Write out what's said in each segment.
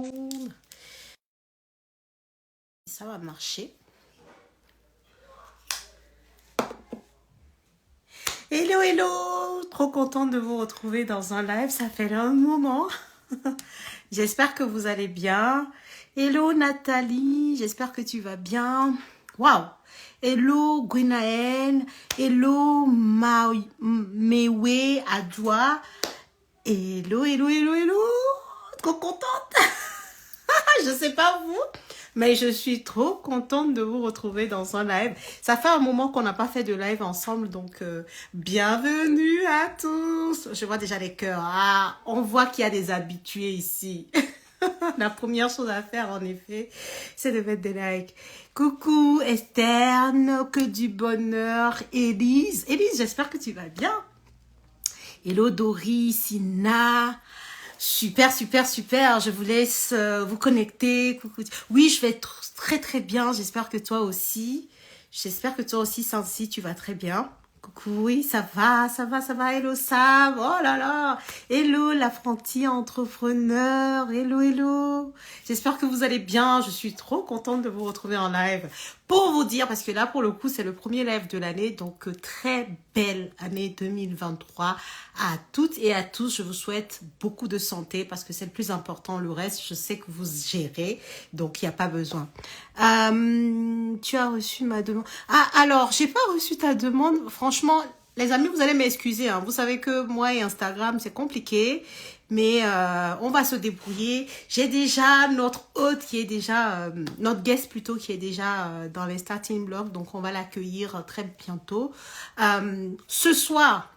seconde. Ça va marcher. Hello, hello! Trop contente de vous retrouver dans un live. Ça fait un moment. J'espère que vous allez bien. Hello, Nathalie. J'espère que tu vas bien. Waouh! Hello, Gwenaël. Hello, Mewe Adjoa. Hello, hello, hello, hello! Trop contente! Je sais pas vous, mais je suis trop contente de vous retrouver dans un live. Ça fait un moment qu'on n'a pas fait de live ensemble, donc bienvenue à tous. Je vois déjà les cœurs. Ah, on voit qu'il y a des habitués ici. La première chose à faire, en effet, c'est de mettre des likes. Coucou Esther, que du bonheur. Élise, j'espère que tu vas bien. Hello Doris, Ina. Super, super, super. Je vous laisse vous connecter. Coucou. Oui, je vais très, très bien. J'espère que toi aussi. J'espère que toi aussi, Sansi, tu vas très bien. Coucou, oui, ça va, ça va, ça va. Hello, Sam. Oh là là. Hello, l'apprenti entrepreneur. Hello, hello. J'espère que vous allez bien. Je suis trop contente de vous retrouver en live. Pour vous dire, parce que là, pour le coup, c'est le premier live de l'année. Donc, très belle année 2023 à toutes et à tous. Je vous souhaite beaucoup de santé parce que c'est le plus important. Le reste, je sais que vous gérez. Donc, il n'y a pas besoin. Tu as reçu ma demande. Ah, alors, j'ai pas reçu ta demande. Franchement, les amis, vous allez m'excuser. Hein. Vous savez que moi et Instagram, c'est compliqué. Mais on va se débrouiller. J'ai déjà notre hôte qui est déjà, notre guest plutôt, qui est déjà dans les starting blocks. Donc, on va l'accueillir très bientôt. Ce soir,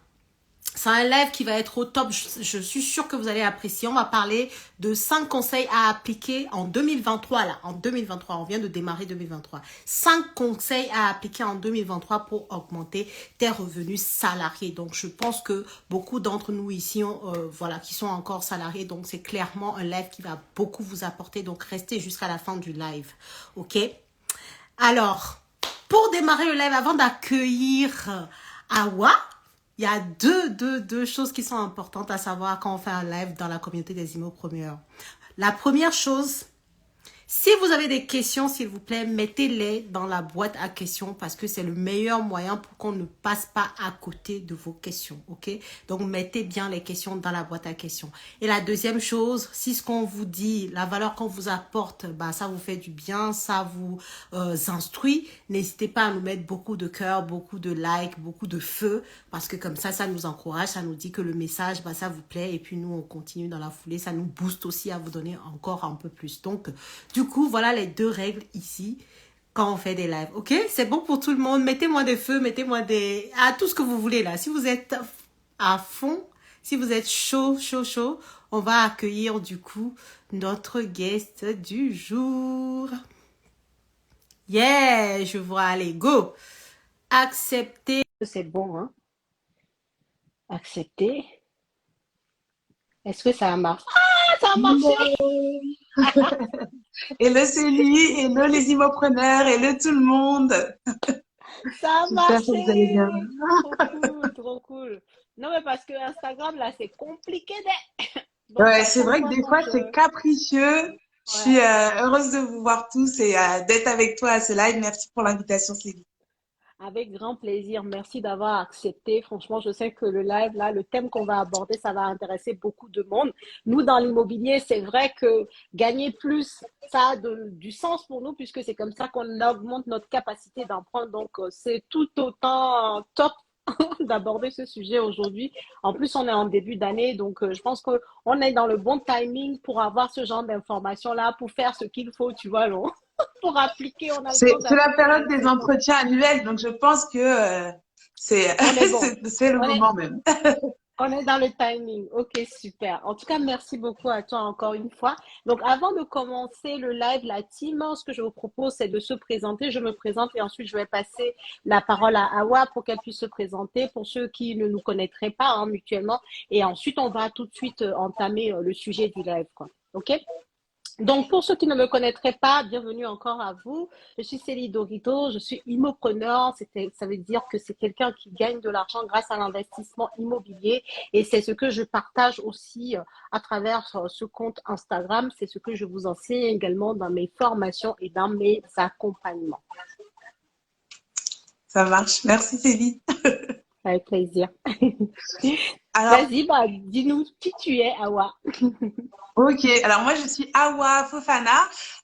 c'est un live qui va être au top. Je suis sûre que vous allez apprécier. On va parler de 5 conseils à appliquer en 2023. Là, en 2023, on vient de démarrer 2023. 5 conseils à appliquer en 2023 pour augmenter tes revenus salariés. Donc, je pense que beaucoup d'entre nous ici, voilà, qui sont encore salariés. Donc, c'est clairement un live qui va beaucoup vous apporter. Donc, restez jusqu'à la fin du live. OK? Alors, pour démarrer le live, avant d'accueillir Awa, il y a deux choses qui sont importantes à savoir quand on fait un live dans la communauté des immopreneurs. La première chose, si vous avez des questions, s'il vous plaît, mettez-les dans la boîte à questions parce que c'est le meilleur moyen pour qu'on ne passe pas à côté de vos questions, ok? Donc, mettez bien les questions dans la boîte à questions. Et la deuxième chose, si ce qu'on vous dit, la valeur qu'on vous apporte, bah, ça vous fait du bien, ça vous instruit, n'hésitez pas à nous mettre beaucoup de cœur, beaucoup de likes, beaucoup de feu parce que comme ça nous encourage, ça nous dit que le message, bah, ça vous plaît et puis nous, on continue dans la foulée. Ça nous booste aussi à vous donner encore un peu plus. Donc, du coup, voilà les deux règles ici quand on fait des lives. Ok? C'est bon pour tout le monde. Mettez-moi des feux, mettez-moi des... Ah, tout ce que vous voulez là. Si vous êtes à fond, si vous êtes chaud, chaud, chaud, on va accueillir du coup notre guest du jour. Yeah! Je vois. Allez, go! Accepter. C'est bon, hein? Accepter. Est-ce que ça a marché? Ah, ça a marché! Hello Célie, hello les immopreneurs, hello tout le monde. Ça a J'espère que vous allez bien. marché! Trop cool, trop cool. Non, mais parce que Instagram, là, c'est compliqué. Donc, Ouais, à c'est chaque vrai que fois des qu'on fois te... c'est capricieux. Je suis Ouais. heureuse de vous voir tous et d'être avec toi à ce live. Merci pour l'invitation Célie. Avec grand plaisir. Merci d'avoir accepté. Franchement, je sais que le live, là, le thème qu'on va aborder, ça va intéresser beaucoup de monde. Nous, dans l'immobilier, c'est vrai que gagner plus, ça a du sens pour nous puisque c'est comme ça qu'on augmente notre capacité d'en prendre. Donc, c'est tout autant top d'aborder ce sujet aujourd'hui. En plus, on est en début d'année, donc je pense qu'on est dans le bon timing pour avoir ce genre d'informations-là, pour faire ce qu'il faut, tu vois, non? Pour appliquer, on a le temps C'est la d'appliquer, période donc des c'est top. entretiens annuels, donc je pense que c'est On est bon. c'est le On est, moment même. on est dans le timing. Ok, super. En tout cas, merci beaucoup à toi encore une fois. Donc, avant de commencer le live, la team, ce que je vous propose, c'est de se présenter. Je me présente et ensuite, je vais passer la parole à Awa pour qu'elle puisse se présenter pour ceux qui ne nous connaîtraient pas mutuellement. Et ensuite, on va tout de suite entamer le sujet du live, quoi. Ok? Donc, pour ceux qui ne me connaîtraient pas, bienvenue encore à vous. Je suis Célie Dorito, je suis immopreneur. Ça veut dire que c'est quelqu'un qui gagne de l'argent grâce à l'investissement immobilier. Et c'est ce que je partage aussi à travers ce compte Instagram. C'est ce que je vous enseigne également dans mes formations et dans mes accompagnements. Ça marche. Merci, Célie. Avec plaisir. Alors, Vas-y, bah, dis-nous qui tu es, Awa. ok, alors moi je suis Awa Fofana.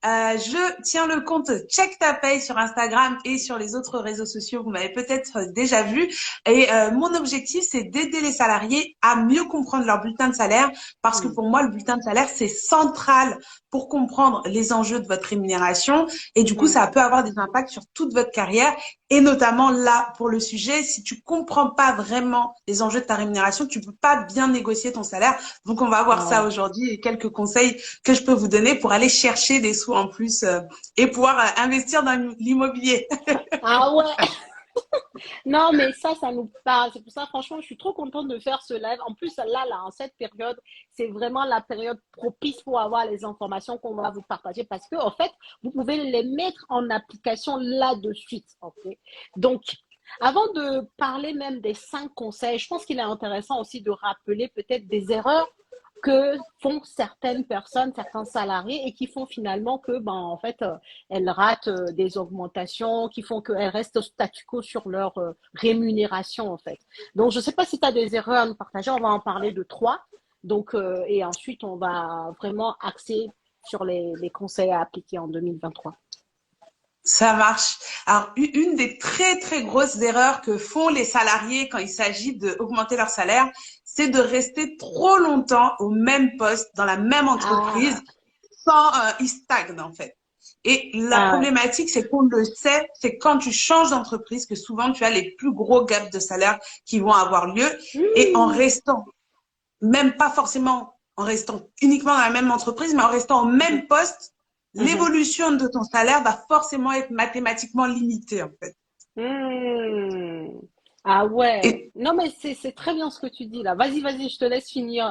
Je tiens le compte Check Ta Paye sur Instagram et sur les autres réseaux sociaux. Vous m'avez peut-être déjà vu. Et mon objectif, c'est d'aider les salariés à mieux comprendre leur bulletin de salaire parce que Hmm. pour moi, le bulletin de salaire, c'est central pour comprendre les enjeux de votre rémunération. Et du coup, ça Hmm. peut avoir des impacts sur toute votre carrière. Et notamment là, pour le sujet, si tu comprends pas vraiment les enjeux de ta rémunération, tu peux pas bien négocier ton salaire. Donc, on va voir Ah ça ouais. aujourd'hui et quelques conseils que je peux vous donner pour aller chercher des sous en plus et pouvoir investir dans l'immobilier. Ah ouais. Non, mais ça nous parle. C'est pour ça, franchement, je suis trop contente de faire ce live. En plus, là, en cette période, c'est vraiment la période propice pour avoir les informations qu'on va vous partager parce que, en fait, vous pouvez les mettre en application là de suite. Ok. Donc, avant de parler même des 5 conseils, je pense qu'il est intéressant aussi de rappeler peut-être des erreurs que font certaines personnes, certains salariés et qui font finalement que, ben, en fait, elles ratent des augmentations, qui font qu'elles restent au statu quo sur leur rémunération, en fait. Donc, je ne sais pas si tu as des erreurs à nous partager. On va en parler de 3. Donc, et ensuite, on va vraiment axer sur les conseils à appliquer en 2023. Ça marche. Alors, une des très, très grosses erreurs que font les salariés quand il s'agit d'augmenter leur salaire, c'est de rester trop longtemps au même poste, dans la même Ah, entreprise, sans, ils stagnent en fait. Et la ah ouais. problématique, c'est qu'on le sait, c'est quand tu changes d'entreprise que souvent tu as les plus gros gaps de salaire qui vont avoir lieu. Et en Mmh. restant, même pas forcément en restant uniquement dans la même entreprise, mais en restant au Mhm, même poste, mhm. l'évolution de ton salaire va forcément être mathématiquement limitée, en fait. Hmm. Ah ouais. Et Non, mais c'est très bien ce que tu dis là. Vas-y, je te laisse finir.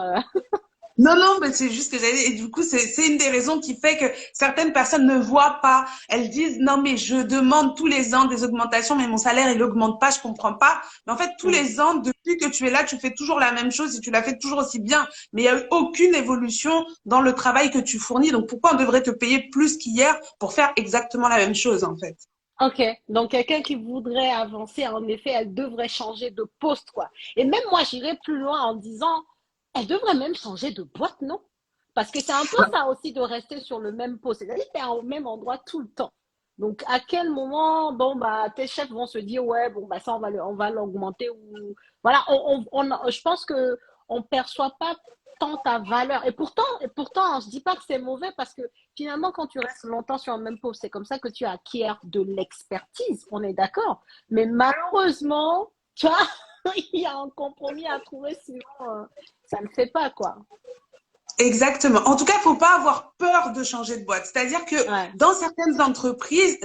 non, non, mais c'est juste que j'allais, et du coup, c'est une des raisons qui fait que certaines personnes ne voient pas. Elles disent, non, mais je demande tous les ans des augmentations, mais mon salaire, il augmente pas, je comprends pas. Mais en fait, tous Hmm. les ans, depuis que tu es là, tu fais toujours la même chose et tu la fais toujours aussi bien. Mais il y a eu aucune évolution dans le travail que tu fournis. Donc, pourquoi on devrait te payer plus qu'hier pour faire exactement la même chose, en fait? Ok, donc quelqu'un qui voudrait avancer, en effet, elle devrait changer de poste, quoi. Et même moi, j'irais plus loin en disant, elle devrait même changer de boîte, non? Parce que c'est un peu ça aussi de rester sur le même poste. C'est-à-dire que tu es au même endroit tout le temps. Donc, à quel moment, bon, bah, tes chefs vont se dire, ouais, bon, bah, ça, on va l'augmenter ou, voilà, je pense que on perçoit pas tant ta valeur. Et pourtant, je dis pas que c'est mauvais parce que finalement, quand tu restes longtemps sur un même poste, c'est comme ça que tu acquiers de l'expertise, on est d'accord. Mais malheureusement, tu vois, il y a un compromis à trouver, sinon ça ne fait pas, quoi. Exactement. En tout cas, il faut pas avoir peur de changer de boîte. C'est-à-dire que Ouais. dans certaines entreprises,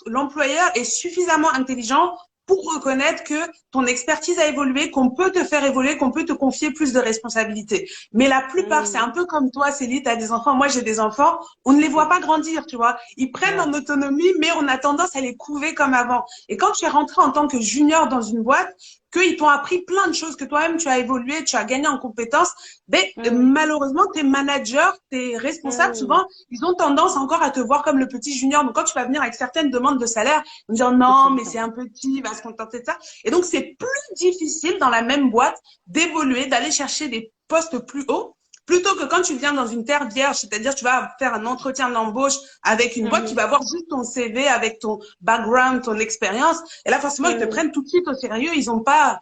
l'employeur est suffisamment intelligent pour reconnaître que ton expertise a évolué, qu'on peut te faire évoluer, qu'on peut te confier plus de responsabilités. Mais la plupart, c'est un Mmh. peu comme toi, Céline, tu as des enfants, moi j'ai des enfants, on ne les voit Mmh. pas grandir, tu vois. Ils prennent Ouais. en autonomie, mais on a tendance à les couver comme avant. Et quand tu es rentré en tant que junior dans une boîte, qu'ils t'ont appris plein de choses, que toi-même tu as évolué, tu as gagné en compétences, ben, Mmh. malheureusement, tes managers, tes responsables, Mmh. souvent, ils ont tendance encore à te voir comme le petit junior. Donc, quand tu vas venir avec certaines demandes de salaire, ils vont dire Ils non, mais c'est comprennent. un petit, il va se contenter de ça. Et donc, c'est plus difficile dans la même boîte d'évoluer, d'aller chercher des postes plus hauts. Plutôt que quand tu viens dans une terre vierge, c'est-à-dire tu vas faire un entretien d'embauche avec une boîte qui Mhm. va voir juste ton CV avec ton background, ton expérience. Et là, forcément, ils te Mhm. prennent tout de suite au sérieux. Ils ont pas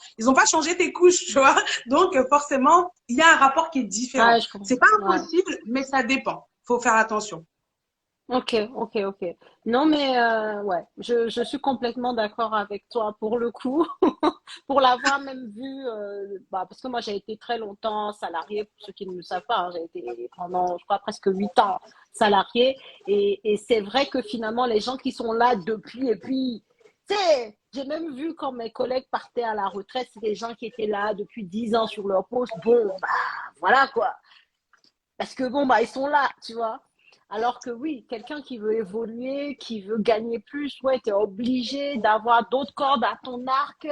changé tes couches, tu vois. Donc, forcément, il y a un rapport qui est Ouais, différent. je comprends. C'est pas Ouais. impossible, mais ça dépend. Faut faire attention. Ok. Non, mais ouais, je suis complètement d'accord avec toi pour le coup, pour l'avoir même vu, bah, parce que moi j'ai été très longtemps salarié, pour ceux qui ne le savent pas, hein, j'ai été pendant, je crois, presque 8 ans salarié, et c'est vrai que finalement les gens qui sont là depuis, et puis, tu sais, j'ai même vu quand mes collègues partaient à la retraite, c'est des gens qui étaient là depuis 10 ans sur leur poste, bon, bah, voilà quoi, parce que bon, bah, ils sont là, tu vois. Alors que oui, quelqu'un qui veut évoluer, qui veut gagner plus, ouais, tu es obligé d'avoir d'autres cordes à ton arc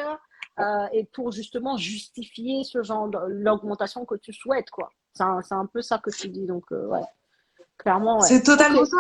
et pour justement justifier ce genre l'augmentation que tu souhaites, quoi. C'est un peu ça que tu dis, donc ouais, clairement, ouais. C'est Ok. totalement ça.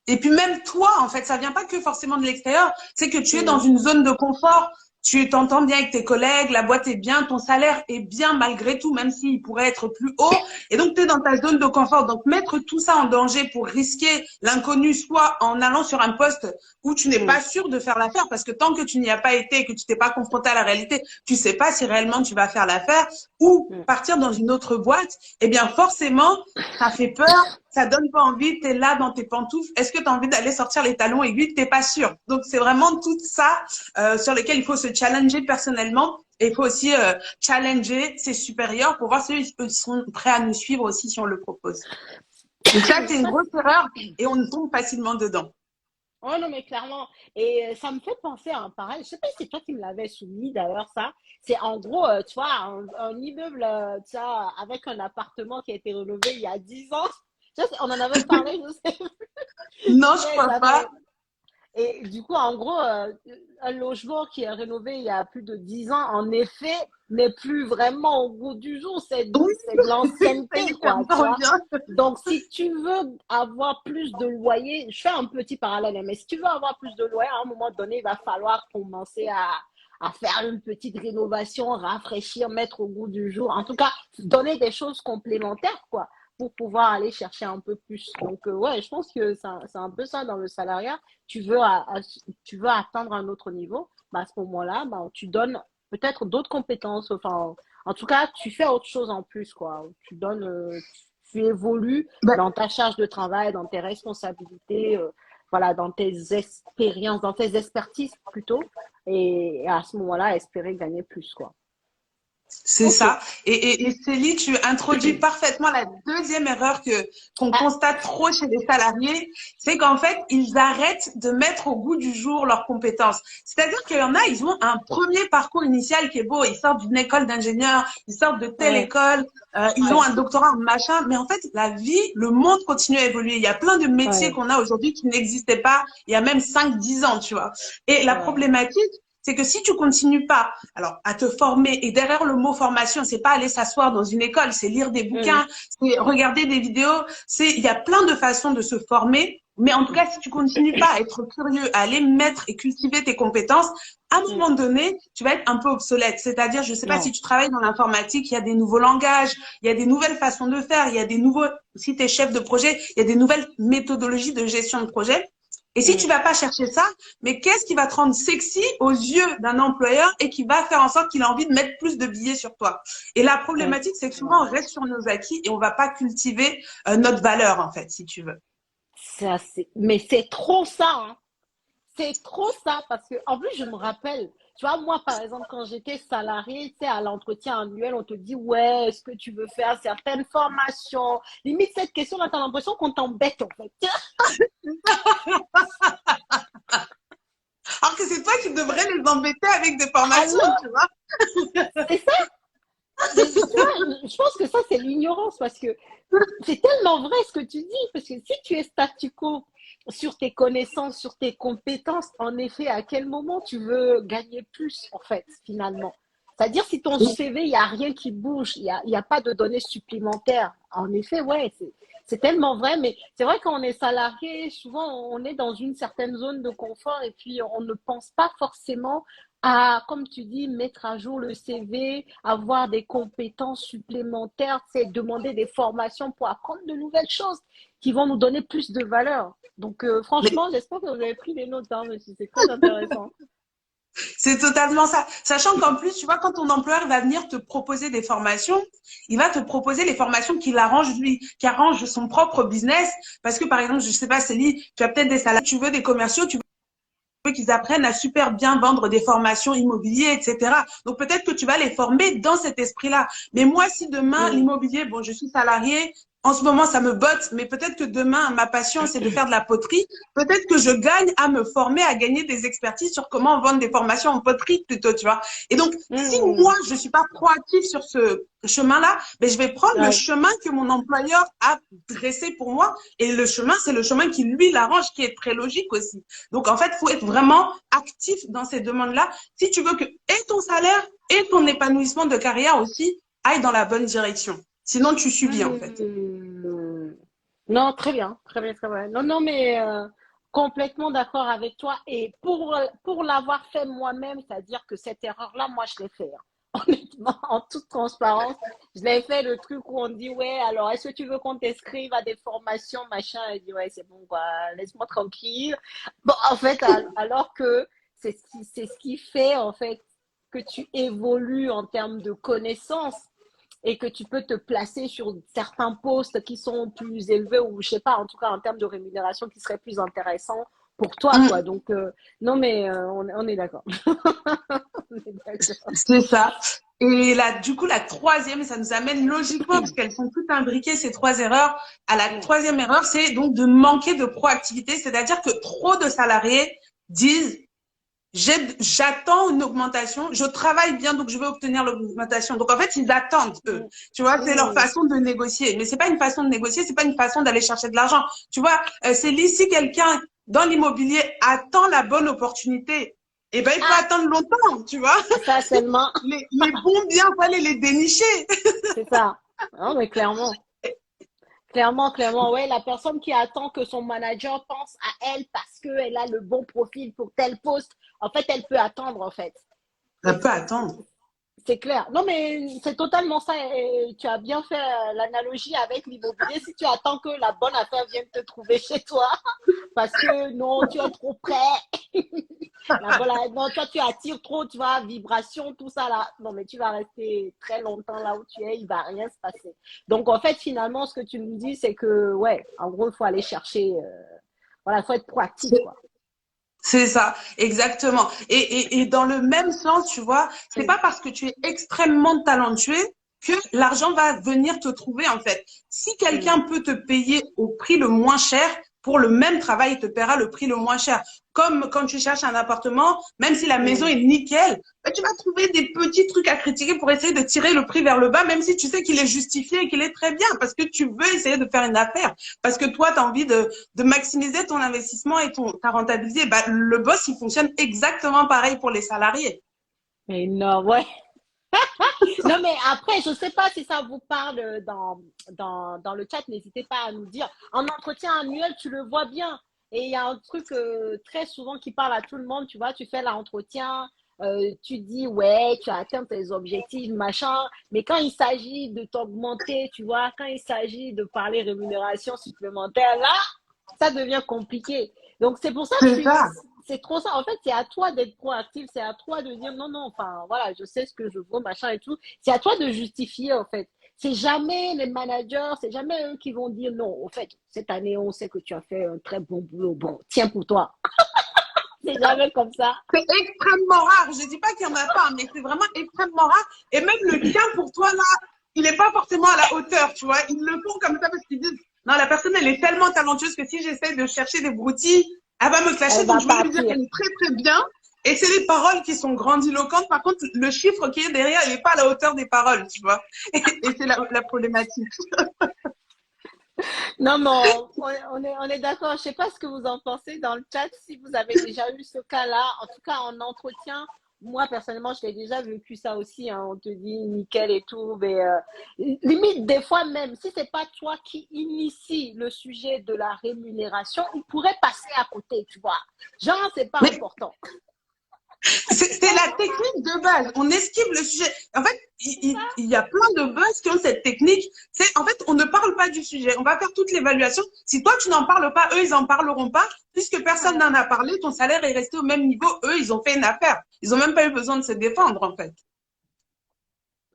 Et puis même toi, en fait, ça vient pas que forcément de l'extérieur. C'est que tu es dans Mm, une zone de confort. Tu t'entends bien avec tes collègues, la boîte est bien, ton salaire est bien malgré tout, même s'il pourrait être plus haut. Et donc, tu es dans ta zone de confort. Donc, mettre tout ça en danger pour risquer l'inconnu, soit en allant sur un poste où tu n'es mm, pas sûr de faire l'affaire, parce que tant que tu n'y as pas été, que tu t'es pas confronté à la réalité, tu sais pas si réellement tu vas faire l'affaire, ou mm. partir dans une autre boîte, eh bien, forcément, ça fait peur, ça donne pas envie, tu es là dans tes pantoufles. Est-ce que tu as envie d'aller sortir les talons aiguilles? T'es pas sûr. Donc, c'est vraiment tout ça sur lesquels il faut se challenger personnellement. Et il faut aussi challenger ses supérieurs pour voir s'ils sont prêts à nous suivre aussi si on le propose. Donc ça, c'est une Ça, grosse erreur et on tombe facilement dedans. oh non, mais clairement. Et ça me fait penser à un pareil. Je sais pas si c'est toi qui me l'avais soumis d'ailleurs, ça. C'est en gros, tu vois, un immeuble, tu vois, avec un appartement qui a été rénové il y a 10 ans. On en avait parlé, je sais. Non, je Ouais, crois pas. et du coup, en gros, un logement qui est rénové il y a plus de 10 ans, en effet, n'est plus vraiment au goût du jour. Oui, C'est de ça y l'ancienneté, est, ça quoi, me tu vois. revient. Donc, si tu veux avoir plus de loyer, je fais un petit parallèle, hein, mais si tu veux avoir plus de loyer, à un moment donné, il va falloir commencer à faire une petite rénovation, rafraîchir, mettre au goût du jour. En tout cas, donner des choses complémentaires, quoi, pour pouvoir aller chercher un peu plus. Donc, ouais, je pense que c'est un peu ça dans le salariat. Tu veux, tu veux atteindre un autre niveau, bah, à ce moment-là, bah, tu donnes peut-être d'autres compétences. Enfin, en tout cas, tu fais autre chose en plus, quoi. Tu donnes, tu évolues Ben, dans ta charge de travail, dans tes responsabilités, voilà, dans tes expériences, dans tes expertises plutôt. Et à ce moment-là, espérer gagner plus, quoi. c'est Ok. ça. Et Célie, tu introduis parfaitement la deuxième erreur qu'on Ah, constate trop chez les salariés, c'est qu'en fait, ils arrêtent de mettre au goût du jour leurs compétences. C'est-à-dire qu'il y en a, ils ont un premier parcours initial qui est beau. Ils sortent d'une école d'ingénieur, ils sortent de telle ouais, école, ils ont ouais, un doctorat en machin. Mais en fait, la vie, le monde continue à évoluer. Il y a plein de métiers ouais, qu'on a aujourd'hui qui n'existaient pas il y a même 5, 10 ans, tu vois. Et la ouais. problématique, c'est que si tu continues pas, alors à te former, et derrière le mot formation, c'est pas aller s'asseoir dans une école, c'est lire des Mm, bouquins, c'est regarder des vidéos, il y a plein de façons de se former. Mais en tout cas, si tu continues pas à être curieux, à aller mettre et cultiver tes compétences, à un mm, moment donné, tu vas être un peu obsolète. C'est-à-dire, je sais pas ouais, si tu travailles dans l'informatique, il y a des nouveaux langages, il y a des nouvelles façons de faire, il y a des nouveaux, si tu es chef de projet, il y a des nouvelles méthodologies de gestion de projet. Et si tu mm, vas pas chercher ça, mais qu'est-ce qui va te rendre sexy aux yeux d'un employeur et qui va faire en sorte qu'il a envie de mettre plus de billets sur toi? Et la ouais. problématique, c'est que souvent, on reste sur nos acquis et on va pas cultiver notre valeur, en fait, si tu veux. Mais c'est trop ça, hein. C'est trop ça parce que, en plus, je me rappelle, tu vois, moi, par exemple, quand j'étais salariée, tu sais, à l'entretien annuel, on te dit, ouais, est-ce que tu veux faire certaines formations? Limite, cette question-là, t'as l'impression qu'on t'embête, en fait. Alors que c'est toi qui devrais les embêter avec des Ah formations, non, tu vois. c'est ça. Mais tu vois, je pense que ça, c'est l'ignorance parce que c'est tellement vrai ce que tu dis. Parce que si tu es statu quo sur tes connaissances, sur tes compétences, en effet, à quel moment tu veux gagner plus, en fait, finalement? C'est-à-dire, si ton CV, il n'y a rien qui bouge, il y a pas de données supplémentaires. En effet, ouais, c'est tellement vrai. Mais c'est vrai quand on est salarié, souvent, on est dans une certaine zone de confort et puis on ne pense pas forcément à, comme tu dis, mettre à jour le CV, avoir des compétences supplémentaires, c'est demander des formations pour apprendre de nouvelles choses qui vont nous donner plus de valeur. Donc, Mais franchement, j'espère que vous avez pris des notes, hein, parce que c'est très intéressant. c'est totalement ça. Sachant qu'en plus, tu vois, quand ton employeur va venir te proposer des formations, il va te proposer les formations qui l'arrangent lui, qui arrangent son propre business. Parce que, par exemple, je sais pas, Célie, tu as peut-être des salariés, tu veux des commerciaux, tu veux qu'ils apprennent à super bien vendre des formations immobilières, etc. Donc peut-être que tu vas les former dans cet esprit-là. Mais moi, si demain, Mm, l'immobilier, bon, je suis salariée, en ce moment, ça me botte, mais peut-être que demain, ma passion, c'est de faire de la poterie. Peut-être que je gagne à me former, à gagner des expertises sur comment vendre des formations en poterie plutôt, tu vois. Et donc, si moi, je suis pas proactive sur ce chemin-là, ben, je vais prendre le Ouais. chemin que mon employeur a dressé pour moi. Et le chemin, c'est le chemin qui lui l'arrange, qui est très logique aussi. Donc, en fait, faut être vraiment actif dans ces demandes-là si tu veux que et ton salaire et ton épanouissement de carrière aussi aillent dans la bonne direction. Sinon, tu subis, en fait. Non, très bien, très bien, très bien. Non, non, mais complètement d'accord avec toi. Et pour l'avoir fait moi-même, c'est-à-dire que cette erreur-là, moi, je l'ai fait, hein. Honnêtement, en toute transparence, je l'ai fait le truc où on dit, ouais, alors, est-ce que tu veux qu'on t'inscrive à des formations, machin? Et dit, ouais, c'est bon, quoi, laisse-moi tranquille. Bon, en fait, alors que c'est ce qui fait, en fait, que tu évolues en termes de connaissances et que tu peux te placer sur certains postes qui sont plus élevés ou je sais pas, en tout cas en termes de rémunération qui serait plus intéressant pour toi, quoi. Mm. Donc, non, mais on est d'accord. On est d'accord. C'est ça. Et là, du coup, la troisième, ça nous amène logiquement, parce qu'elles sont toutes imbriquées, ces trois erreurs, à la troisième erreur, c'est donc de manquer de proactivité, c'est-à-dire que trop de salariés disent, j'attends une augmentation, je travaille bien, donc je veux obtenir l'augmentation. Donc, en fait, ils attendent, eux. Tu vois, c'est leur façon de négocier. Mais c'est pas une façon de négocier, c'est pas une façon d'aller chercher de l'argent. Tu vois, c'est si quelqu'un dans l'immobilier attend la bonne opportunité, eh ben, il faut Ah, attendre longtemps, tu vois. ça seulement, Les bons biens, il faut aller les dénicher. c'est ça. Non, mais clairement. Clairement, clairement, ouais, la personne qui attend que son manager pense à elle parce qu'elle a le bon profil pour tel poste, en fait, elle peut attendre, en fait. Ça C'est peut attendre. C'est clair. Non, mais c'est totalement ça. Et tu as bien fait l'analogie avec l'immobilier. Si tu attends que la bonne affaire vienne te trouver chez toi, parce que non, tu es trop près. Non, toi, tu attires trop, tu vois, vibration, tout ça là. Non, mais tu vas rester très longtemps là où tu es, il va rien se passer. Donc, en fait, finalement, ce que tu nous dis, c'est que, ouais, en gros, il faut aller chercher, voilà, il faut être proactif, quoi. C'est ça, exactement. Et dans le même sens, tu vois, c'est pas parce que tu es extrêmement talentueux que l'argent va venir te trouver, en fait. Si quelqu'un Mm. peut te payer au prix le moins cher, pour le même travail, il te paiera le prix le moins cher. Comme quand tu cherches un appartement, même si la maison Mm. est nickel, ben, tu vas trouver des petits trucs à critiquer pour essayer de tirer le prix vers le bas, même si tu sais qu'il est justifié et qu'il est très bien, parce que tu veux essayer de faire une affaire, parce que toi, tu as envie de maximiser ton investissement et ta rentabilité. Bah, le boss, il fonctionne exactement pareil pour les salariés. Énorme, ouais. Non, mais après, je ne sais pas si ça vous parle dans le chat. N'hésitez pas à nous dire. En entretien annuel, tu le vois bien. Et il y a un truc très souvent qui parle à tout le monde. Tu vois, tu fais l'entretien, tu dis, ouais, tu as atteint tes objectifs, machin. Mais quand il s'agit de t'augmenter, tu vois, quand il s'agit de parler rémunération supplémentaire, là, ça devient compliqué. Donc, c'est pour ça que C'est ça. c'est trop ça. En fait, c'est à toi d'être proactif. C'est à toi de dire non, non, enfin, voilà, je sais ce que je vaux, machin et tout. C'est à toi de justifier, en fait. C'est jamais les managers, c'est jamais eux qui vont dire non. En fait, cette année, on sait que tu as fait un très bon boulot. Bon, tiens pour toi. C'est jamais comme ça. C'est extrêmement rare. Je dis pas qu'il y en a pas, mais c'est vraiment extrêmement rare. Et même le tien pour toi, là, il n'est pas forcément à la hauteur, tu vois. Ils le font comme ça parce qu'ils disent, non, la personne, elle est tellement talentueuse que si j'essaie de chercher des broutilles, elle va me clasher. Elle Donc, va je vais lui dire partir. qu'elle est très, très bien. Et c'est les paroles qui sont grandiloquentes. Par contre, le chiffre qui est derrière, il n'est pas à la hauteur des paroles, tu vois. Et c'est la problématique. Non, mais on est d'accord. Je sais pas ce que vous en pensez dans le chat, si vous avez déjà eu ce cas-là. En tout cas, en entretien, moi, personnellement, je l'ai déjà vécu ça aussi, hein. On te dit nickel et tout. Mais limite, des fois même, si c'est pas toi qui initie le sujet de la rémunération, il pourrait passer à côté, tu vois. Genre, c'est pas Mais important. c'est la technique de base. On esquive le sujet. En fait, il y a plein de boss qui ont cette technique. C'est, en fait, on ne parle pas du sujet. On va faire toute l'évaluation. Si toi, tu n'en parles pas, eux, ils en parleront pas. Puisque personne Ouais. n'en a parlé, ton salaire est resté au même niveau. Eux, ils ont fait une affaire. Ils ont même pas eu besoin de se défendre, en fait.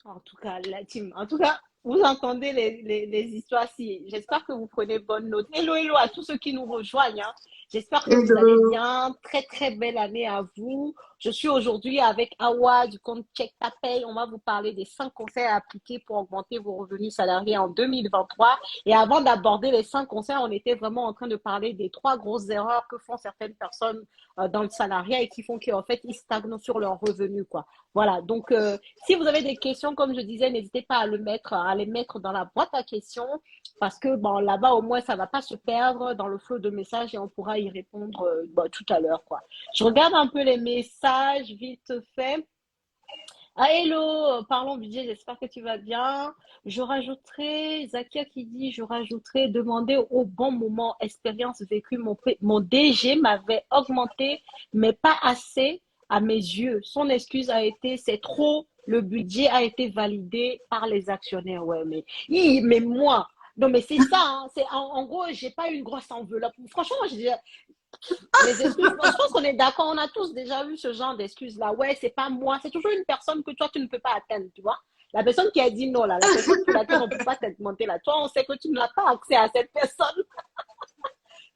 En tout cas, la team. En tout cas, vous entendez les histoires si. J'espère que vous prenez bonne note. Hello, hello à tous ceux qui nous rejoignent, hein. J'espère que Et vous allez de... bien. Très, très belle année à vous. Je suis aujourd'hui avec Awa du compte Check Ta Paye. On va vous parler des 5 conseils à appliquer pour augmenter vos revenus salariés en 2023. Et avant d'aborder les 5 conseils, on était vraiment en train de parler des 3 grosses erreurs que font certaines personnes dans le salariat et qui font qu'en fait, ils stagnent sur leurs revenus, quoi. Voilà. Donc, si vous avez des questions, comme je disais, n'hésitez pas à les mettre dans la boîte à questions parce que, bon, là-bas, au moins, ça va pas se perdre dans le flot de messages et on pourra y répondre tout à l'heure, quoi. Je regarde un peu les messages vite fait. Ah, hello, parlons budget, j'espère que tu vas bien. Je rajouterai, Zakia qui dit, je rajouterai, demander au bon moment, expérience vécue, mon DG m'avait augmenté, mais pas assez à mes yeux. Son excuse a été, c'est trop, le budget a été validé par les actionnaires. Ouais, mais moi, non, mais c'est ça, hein, en gros, j'ai pas une grosse enveloppe. Franchement, moi, les excuses, je pense qu'on est d'accord, on a tous déjà eu ce genre d'excuses-là. Ouais, c'est pas moi, c'est toujours une personne que toi, tu ne peux pas atteindre, tu vois. La personne qui a dit non, là, la personne pour laquelle on ne peut pas t'augmenter, là, toi, on sait que tu n'as pas accès à cette personne.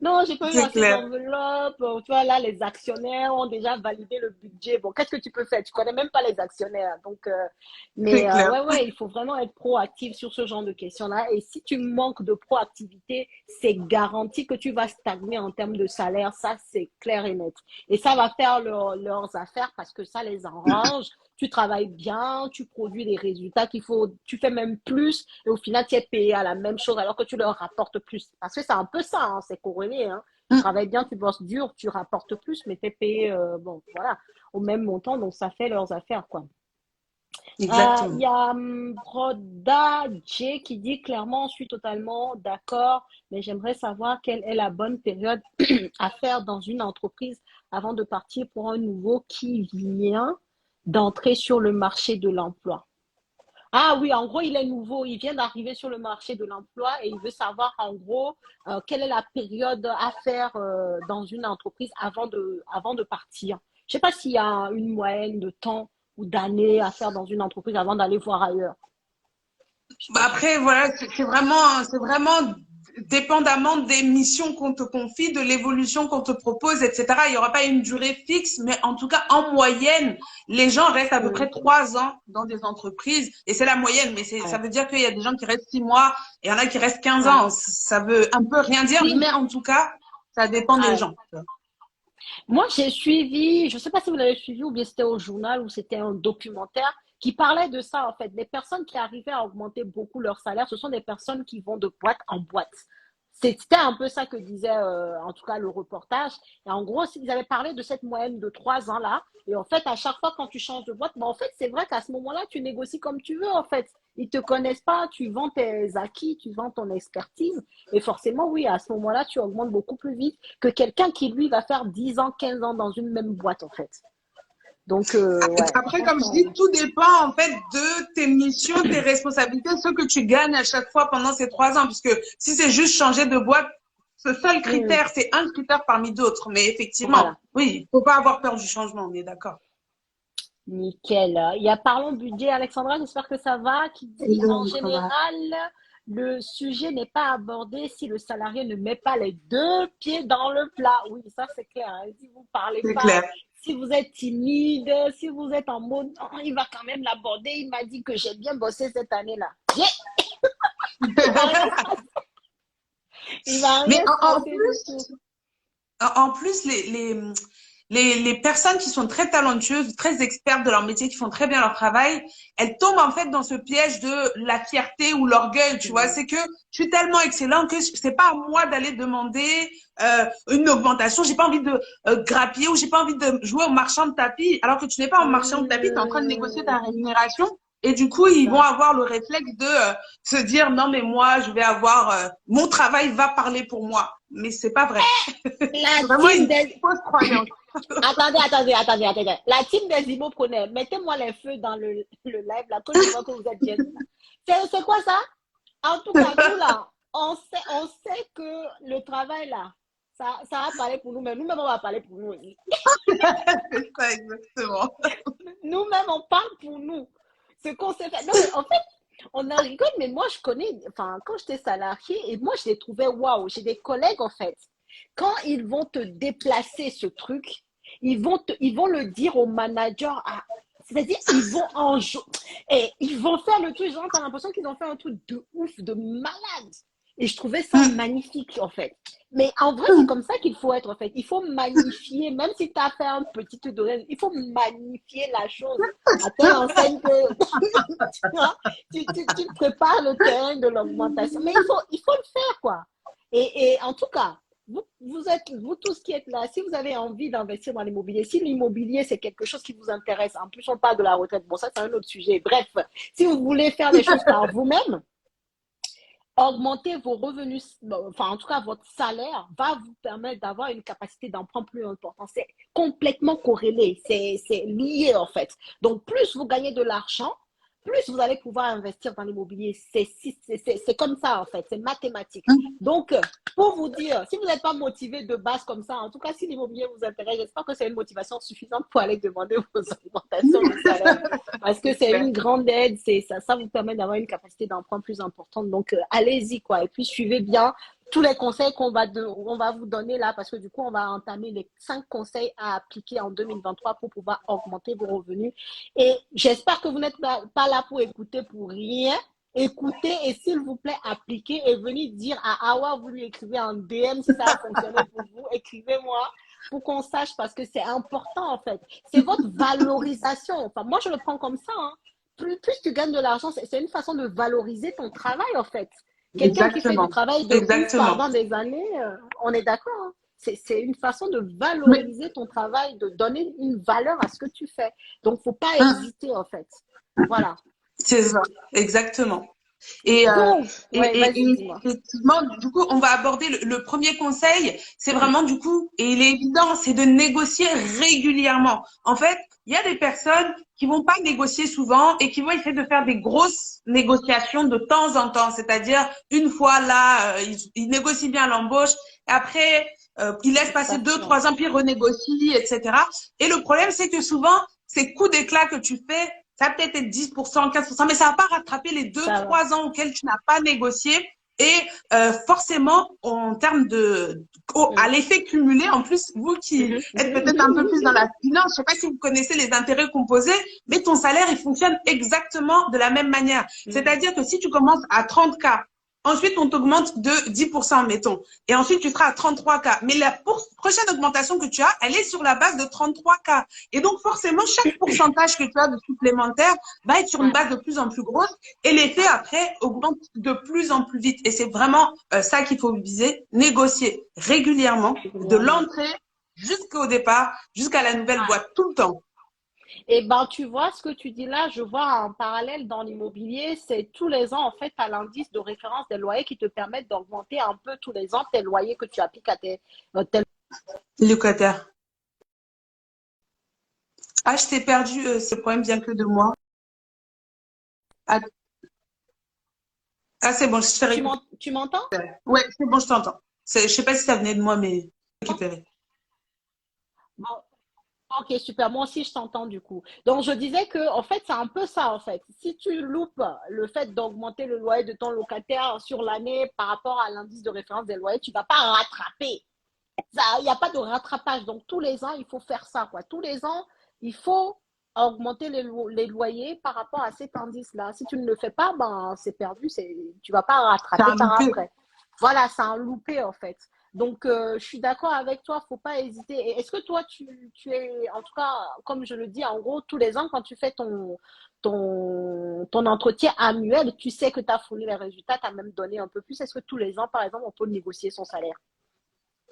Non, j'ai pas eu C'est assez clair. d'enveloppe. Tu vois, là, les actionnaires ont déjà validé le budget. Bon, qu'est-ce que tu peux faire? Tu connais même pas les actionnaires. Donc, C'est clair. ouais, il faut vraiment être proactif sur ce genre de questions-là. Et si tu manques de proactivité, c'est garanti que tu vas stagner en termes de salaire. Ça, c'est clair et net. Et ça va faire leurs affaires parce que ça les arrange. Tu travailles bien, tu produis des résultats tu fais même plus et au final, tu es payé à la même chose alors que tu leur rapportes plus. Parce que c'est un peu ça, hein, c'est corrélé. Hein. Tu Mm, travailles bien, tu bosses dur, tu rapportes plus, mais tu es payé bon, voilà, au même montant, donc ça fait leurs affaires, quoi. Il exactement. y a Broda J qui dit clairement, je suis totalement d'accord, mais j'aimerais savoir quelle est la bonne période à faire dans une entreprise avant de partir pour un nouveau qui vient d'entrer sur le marché de l'emploi. Ah oui, en gros, il est nouveau, il vient d'arriver sur le marché de l'emploi et il veut savoir en gros quelle est la période à faire dans une entreprise avant de partir. Je sais pas s'il y a une moyenne de temps ou d'années à faire dans une entreprise avant d'aller voir ailleurs. Je sais Bah pas. après, voilà, c'est vraiment dépendamment des missions qu'on te confie, de l'évolution qu'on te propose, etc. Il y aura pas une durée fixe, mais en tout cas, en moyenne, les gens restent à peu Hmm, près 3 ans dans des entreprises, et c'est la moyenne, mais ça ouais, veut dire qu'il y a des gens qui restent 6 mois, et il y en a qui restent 15 ouais. ans. Ça veut un peu rien dire, Si, mais en tout cas, ça dépend des ouais. gens. Moi, j'ai suivi, je ne sais pas si vous l'avez suivi ou bien c'était au journal ou c'était un documentaire qui parlait de ça, en fait. Les personnes qui arrivaient à augmenter beaucoup leur salaire, ce sont des personnes qui vont de boîte en boîte. C'était un peu ça que disait, en tout cas, le reportage. Et en gros, ils avaient parlé de cette moyenne de 3 ans-là. Et en fait, à chaque fois, quand tu changes de boîte, ben, en fait, c'est vrai qu'à ce moment-là, tu négocies comme tu veux, en fait. Ils te connaissent pas, tu vends tes acquis, tu vends ton expertise. Et forcément, oui, à ce moment-là, tu augmentes beaucoup plus vite que quelqu'un qui, lui, va faire 10 ans, 15 ans dans une même boîte, en fait. Donc, ouais, Après, comme je franchement. dis, tout dépend en fait de tes missions, tes responsabilités, ce que tu gagnes à chaque fois pendant ces 3 ans. Puisque si c'est juste changer de boîte, ce seul Hmm, critère, c'est un critère parmi d'autres. Mais effectivement, voilà. oui, il faut pas avoir peur du changement, on est d'accord. Nickel. Il y a Parlons Budget, Alexandra, j'espère que ça va, qui dit en Hello, ça va. général, le sujet n'est pas abordé si le salarié ne met pas les 2 pieds dans le plat. Oui, ça c'est clair. Hein. Si vous parlez C'est pas, clair. si vous êtes timide, si vous êtes en mode, oh, il va quand même l'aborder. Il m'a dit que j'ai bien bossé cette année-là. Yeah! Il va rien, il va Mais rien se passer du tout. en plus, les personnes qui sont très talentueuses, très expertes de leur métier, qui font très bien leur travail, elles tombent en fait dans ce piège de la fierté ou l'orgueil, tu vois. Hmm. C'est que je suis tellement excellent que c'est pas à moi d'aller demander une augmentation. J'ai pas envie de grappiller ou j'ai pas envie de jouer au marchand de tapis. Alors que tu n'es pas en marchand de tapis, tu es en train de négocier ta Hmm. rémunération. Et du coup, C'est ils vont ça. avoir le réflexe de se dire non mais moi, je vais avoir mon travail va parler pour moi. Mais c'est pas vrai. La C'est vraiment team une des, fausse croyance. attendez. La team des immopreneurs, mettez-moi les feux dans le live là, que je vois que vous êtes bien. C'est quoi ça? En tout cas, nous là, on sait que le travail là, ça va parler pour nous, mais nous-mêmes, on va parler pour nous aussi. C'est ça, exactement. Nous-mêmes, on parle pour nous. Ce qu'on sait faire. Non, mais en fait, on a rigolé, mais moi, je connais, enfin, quand j'étais salarié, et moi, je les trouvais waouh. J'ai des collègues, en fait, quand ils vont te déplacer ce truc, ils vont le dire au manager. C'est-à-dire, ils vont et ils vont faire le truc. Genre, t'as l'impression qu'ils ont fait un truc de ouf, de malade. Et je trouvais ça magnifique, en fait. Mais en vrai, c'est comme ça qu'il faut être, en fait. Il faut magnifier, même si tu as fait un petit truc de rêve, il faut magnifier la chose à telle enseigne que tu, vois, tu prépares le terrain de l'augmentation. Mais il faut le faire, quoi. Et en tout cas, vous tous qui êtes là, si vous avez envie d'investir dans l'immobilier, si l'immobilier c'est quelque chose qui vous intéresse, en plus on parle de la retraite, bon ça c'est un autre sujet. Bref, si vous voulez faire les choses par vous-même, augmenter vos revenus, enfin en tout cas votre salaire va vous permettre d'avoir une capacité d'emprunt plus importante. C'est complètement corrélé, c'est lié en fait. Donc plus vous gagnez de l'argent, plus vous allez pouvoir investir dans l'immobilier. C'est comme ça en fait, c'est mathématique. Donc pour vous dire, si vous n'êtes pas motivé de base comme ça, en tout cas si l'immobilier vous intéresse, j'espère que c'est une motivation suffisante pour aller demander vos augmentations de salaire. Parce que c'est une grande aide, ça vous permet d'avoir une capacité d'emprunt plus importante. Donc, allez-y, quoi. Et puis, suivez bien tous les conseils on va vous donner là, parce que du coup, on va entamer les 5 conseils à appliquer en 2023 pour pouvoir augmenter vos revenus. Et j'espère que vous n'êtes pas là pour écouter pour rien. Écoutez et s'il vous plaît, appliquez et venez dire à Awa, vous lui écrivez en DM si ça a fonctionné pour vous. Écrivez-moi pour qu'on sache parce que c'est important en fait. C'est votre valorisation. Enfin, moi, je le prends comme ça. Hein. Plus tu gagnes de l'argent, c'est une façon de valoriser ton travail en fait. Quelqu'un qui fait du travail de ouf pendant des années, on est d'accord. Hein. C'est une façon de valoriser ton travail, de donner une valeur à ce que tu fais. Donc, faut pas hésiter en fait. Voilà. C'est ça, exactement. Et effectivement, du coup, on va aborder le premier conseil. C'est vraiment du coup, et il est évident, c'est de négocier régulièrement. En fait, il y a des personnes qui vont pas négocier souvent et qui vont essayer de faire des grosses négociations de temps en temps. C'est-à-dire, une fois là, ils négocient bien l'embauche. Après, ils laissent passer 2-3 ans, puis ils renégocient, etc. Et le problème, c'est que souvent, ces coups d'éclat que tu fais, ça va peut-être être 10%, 15%, mais ça va pas rattraper les 2-3 ans auxquels tu n'as pas négocié. Et forcément, en termes à l'effet cumulé, en plus, vous qui êtes peut-être un peu plus dans la finance, je sais pas si vous connaissez les intérêts composés, mais ton salaire, il fonctionne exactement de la même manière. C'est-à-dire que si tu commences à 30K, ensuite, on t'augmente de 10%, mettons. Et ensuite, tu seras à 33K. Mais la prochaine augmentation que tu as, elle est sur la base de 33K. Et donc, forcément, chaque pourcentage que tu as de supplémentaire va être sur une base de plus en plus grosse. Et l'effet, après, augmente de plus en plus vite. Et c'est vraiment ça qu'il faut viser. Négocier régulièrement, de l'entrée jusqu'au départ, jusqu'à la nouvelle boîte, tout le temps. Et ben, tu vois, ce que tu dis là, je vois un parallèle dans l'immobilier, c'est tous les ans, en fait, tu as l'indice de référence des loyers qui te permettent d'augmenter un peu tous les ans tes loyers que tu appliques à tes locataires. Ah, je t'ai perdu, ce problème vient que de moi. Ah, c'est bon, je te récupère. Tu m'entends? Ouais, c'est bon, je t'entends. Je sais pas si ça venait de moi, mais récupéré. Bon. Ok, super. Moi aussi, je t'entends du coup. Donc, je disais que, en fait, c'est un peu ça, en fait. Si tu loupes le fait d'augmenter le loyer de ton locataire sur l'année par rapport à l'indice de référence des loyers, tu vas pas rattraper. Il n'y a pas de rattrapage. Donc, tous les ans, il faut faire ça, quoi. Tous les ans, il faut augmenter les loyers par rapport à cet indice-là. Si tu ne le fais pas, ben, c'est perdu. Tu vas pas rattraper par après. Voilà, c'est un loupé, en fait. Donc, je suis d'accord avec toi, faut pas hésiter. Et est-ce que toi, tu es, en tout cas, comme je le dis, en gros, tous les ans, quand tu fais ton entretien annuel, tu sais que tu as fourni les résultats, tu as même donné un peu plus. Est-ce que tous les ans, par exemple, on peut négocier son salaire?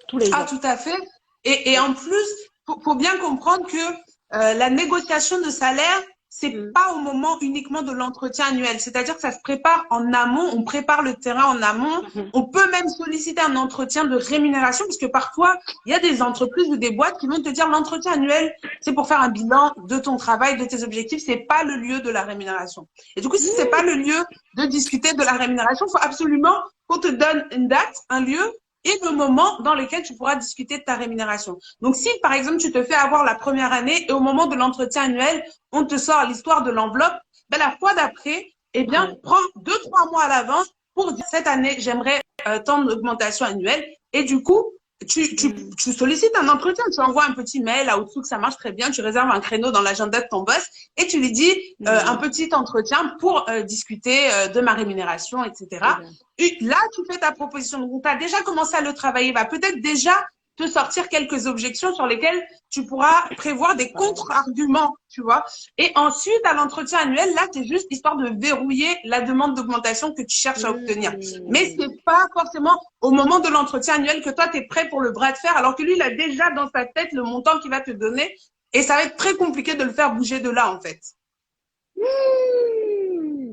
Tous les ans. Tout à fait. Et en plus, faut bien comprendre que la négociation de salaire, c'est pas au moment uniquement de l'entretien annuel. C'est-à-dire que ça se prépare en amont, on prépare le terrain en amont. On peut même solliciter un entretien de rémunération, parce que parfois, il y a des entreprises ou des boîtes qui vont te dire l'entretien annuel, c'est pour faire un bilan de ton travail, de tes objectifs, c'est pas le lieu de la rémunération. Et du coup, si c'est pas le lieu de discuter de la rémunération, il faut absolument qu'on te donne une date, un lieu, et le moment dans lequel tu pourras discuter de ta rémunération. Donc, si, par exemple, tu te fais avoir la première année et au moment de l'entretien annuel, on te sort l'histoire de l'enveloppe, ben, la fois d'après, eh bien, prends 2-3 mois à l'avance pour dire cette année, j'aimerais tant d'augmentation annuelle. Et du coup, tu sollicites un entretien, tu envoies un petit mail à Outlook, ça marche très bien, tu réserves un créneau dans l'agenda de ton boss et tu lui dis un petit entretien pour discuter de ma rémunération, etc. Et là, tu fais ta proposition. Donc, tu as déjà commencé à le travailler, va peut-être déjà te sortir quelques objections sur lesquelles tu pourras prévoir des contre-arguments, tu vois. Et ensuite, à l'entretien annuel, là, c'est juste histoire de verrouiller la demande d'augmentation que tu cherches à obtenir. Mais c'est pas forcément au moment de l'entretien annuel que toi, tu es prêt pour le bras de fer, alors que lui, il a déjà dans sa tête le montant qu'il va te donner. Et ça va être très compliqué de le faire bouger de là, en fait.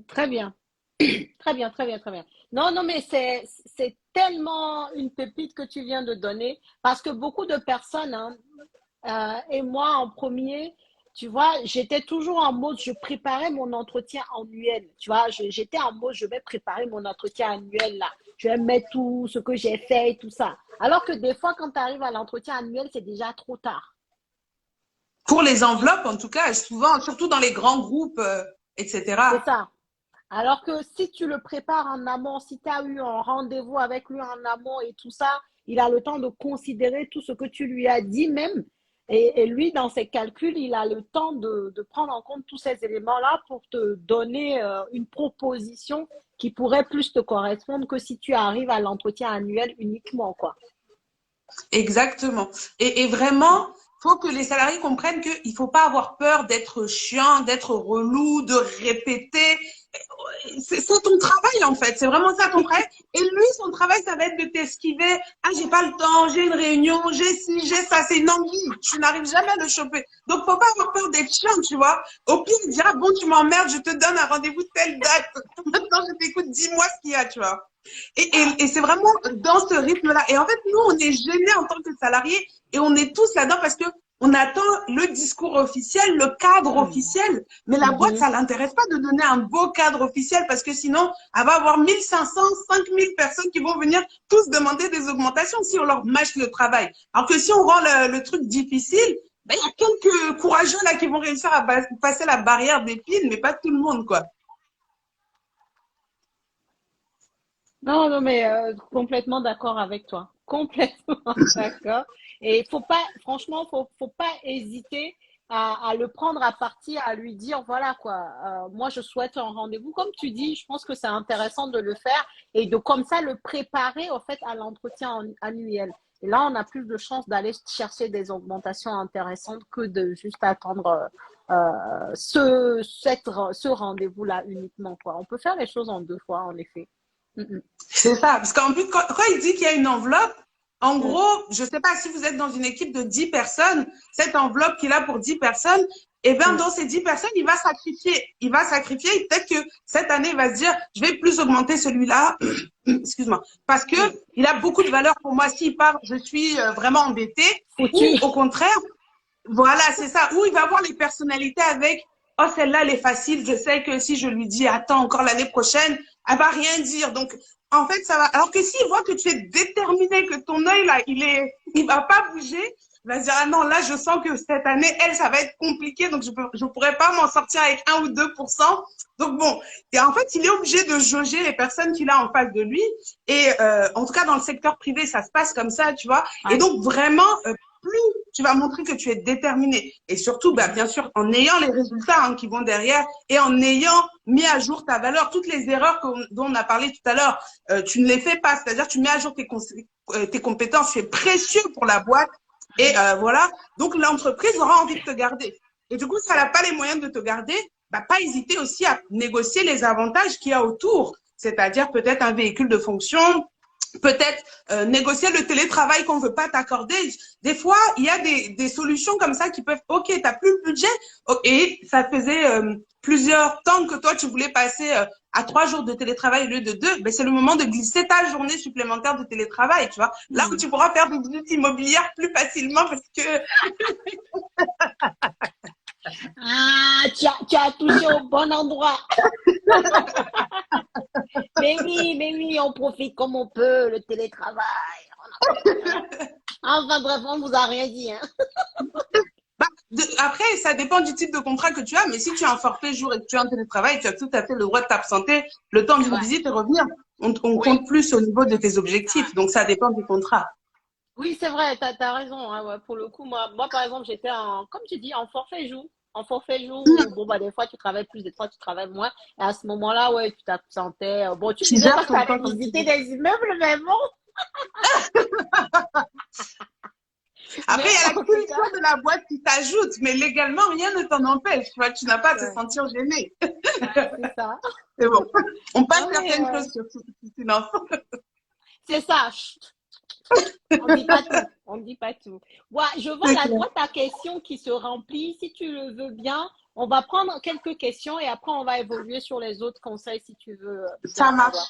Très bien. Très bien, très bien, très bien. Non, non, mais c'est tellement une pépite que tu viens de donner parce que beaucoup de personnes, hein, et moi en premier, tu vois, j'étais toujours en mode, je préparais mon entretien annuel. Tu vois, j'étais en mode, je vais préparer mon entretien annuel là. Je vais mettre tout ce que j'ai fait et tout ça. Alors que des fois, quand tu arrives à l'entretien annuel, c'est déjà trop tard. Pour les enveloppes, en tout cas, souvent, surtout dans les grands groupes, C'est etc. ça. Alors que si tu le prépares en amont, si tu as eu un rendez-vous avec lui en amont et tout ça, il a le temps de considérer tout ce que tu lui as dit même. Et lui, dans ses calculs, il a le temps de prendre en compte tous ces éléments-là pour te donner une proposition qui pourrait plus te correspondre que si tu arrives à l'entretien annuel uniquement, quoi. Exactement. Et vraiment, faut que les salariés comprennent qu'il faut pas avoir peur d'être chiant, d'être relou, de répéter. C'est ton travail, en fait. C'est vraiment ça ton travail. Et lui, son travail, ça va être de t'esquiver. Ah, j'ai pas le temps, j'ai une réunion, j'ai ci, j'ai ça. C'est une envie. Tu n'arrives jamais à le choper. Donc, faut pas avoir peur d'être chiant, tu vois. Au pire, il dira, bon, tu m'emmerdes, je te donne un rendez-vous telle date. Maintenant, je t'écoute, dis-moi ce qu'il y a, tu vois. Et c'est vraiment dans ce rythme-là. Et en fait, nous, on est gênés en tant que salariés et on est tous là-dedans parce que on attend le discours officiel, le cadre officiel. Mais la boîte, ça l'intéresse pas de donner un beau cadre officiel parce que sinon, elle va avoir 1500, 5000 personnes qui vont venir tous demander des augmentations si on leur mâche le travail. Alors que si on rend le truc difficile, ben, il y a quelques courageux là qui vont réussir à passer la barrière d'épines, mais pas tout le monde, quoi. Non, non, mais complètement d'accord avec toi. Complètement d'accord. Et faut pas, franchement, faut pas hésiter à le prendre à partie, à lui dire, voilà quoi, moi je souhaite un rendez-vous. Comme tu dis, je pense que c'est intéressant de le faire et de comme ça le préparer au fait à l'entretien annuel. Et là, on a plus de chances d'aller chercher des augmentations intéressantes que de juste attendre ce rendez-vous-là uniquement, quoi. On peut faire les choses en deux fois, en effet. Mm, mm. C'est ça. Parce qu'en plus, quand il dit qu'il y a une enveloppe, en gros, je sais pas si vous êtes dans une équipe de 10 personnes, cette enveloppe qu'il a pour 10 personnes, eh bien, dans ces 10 personnes, il va sacrifier. Il va sacrifier. Peut-être que cette année, il va se dire, je vais plus augmenter celui-là. Excuse-moi. Parce que il a beaucoup de valeur pour moi. S'il part, je suis vraiment embêtée. Ou au contraire, voilà, c'est ça. Ou il va voir les personnalités avec, oh, celle-là, elle est facile. Je sais que si je lui dis, attends encore l'année prochaine, elle va rien dire. Donc, en fait, ça va. Alors que s'il voit que tu es déterminé, que ton œil, là, il va pas bouger, il va se dire, ah non, là, je sens que cette année, elle, ça va être compliqué. Donc, je pourrais pas m'en sortir avec 1 ou 2%. Donc, bon. Et en fait, il est obligé de jauger les personnes qu'il a en face de lui. Et, en tout cas, dans le secteur privé, ça se passe comme ça, tu vois. Ouais. Et donc, vraiment, plus tu vas montrer que tu es déterminé. Et surtout, bah, bien sûr, en ayant les résultats qui vont derrière et en ayant mis à jour ta valeur, toutes les erreurs dont on a parlé tout à l'heure, tu ne les fais pas. C'est-à-dire, tu mets à jour tes compétences, c'est précieux pour la boîte. Et voilà, donc l'entreprise aura envie de te garder. Et du coup, si elle n'a pas les moyens de te garder, bah, pas hésiter aussi à négocier les avantages qu'il y a autour. C'est-à-dire peut-être un véhicule de fonction, peut-être négocier le télétravail qu'on veut pas t'accorder. Des fois, il y a des solutions comme ça qui peuvent, ok, t'as plus le budget, et ça faisait plusieurs temps que toi, tu voulais passer à 3 jours de télétravail au lieu de 2, ben c'est le moment de glisser ta journée supplémentaire de télétravail, tu vois. Là où tu pourras faire des visites immobilières plus facilement parce que… Ah, tu as touché au bon endroit. Mais oui, on profite comme on peut, le télétravail. Enfin bref, on vous a rien dit. Hein. Bah, après, ça dépend du type de contrat que tu as, mais si tu as un forfait jour et que tu as un télétravail, tu as tout à fait le droit de t'absenter le temps d'une visite et revenir. On compte plus au niveau de tes objectifs, donc ça dépend du contrat. Oui, c'est vrai, t'as raison, hein, ouais, pour le coup, moi, par exemple, j'étais comme tu dis, en forfait jour. En forfait jour où, bon, bah, des fois, tu travailles plus, des fois, tu travailles moins. Et à ce moment-là, ouais, tu t'absentais. Bon, tu me Tu disais pas gères que tu ton allais temps comme tu visiter veux. des immeubles, mais bon. Après, il Mais y a la en tout cas, culture de la boîte qui t'ajoute, mais légalement, rien ne t'en empêche. Tu vois, tu n'as pas à te ouais, sentir gêné. c'est ça. C'est bon. On passe Non, mais certaines choses sur silence. c'est ça. Chut, on dit pas tout. On dit pas tout. Ouais, je vois C'est là, clair. toi, ta question qui se remplit. Si tu le veux bien, on va prendre quelques questions et après, on va évoluer sur les autres conseils si tu veux bien Ça savoir. marche.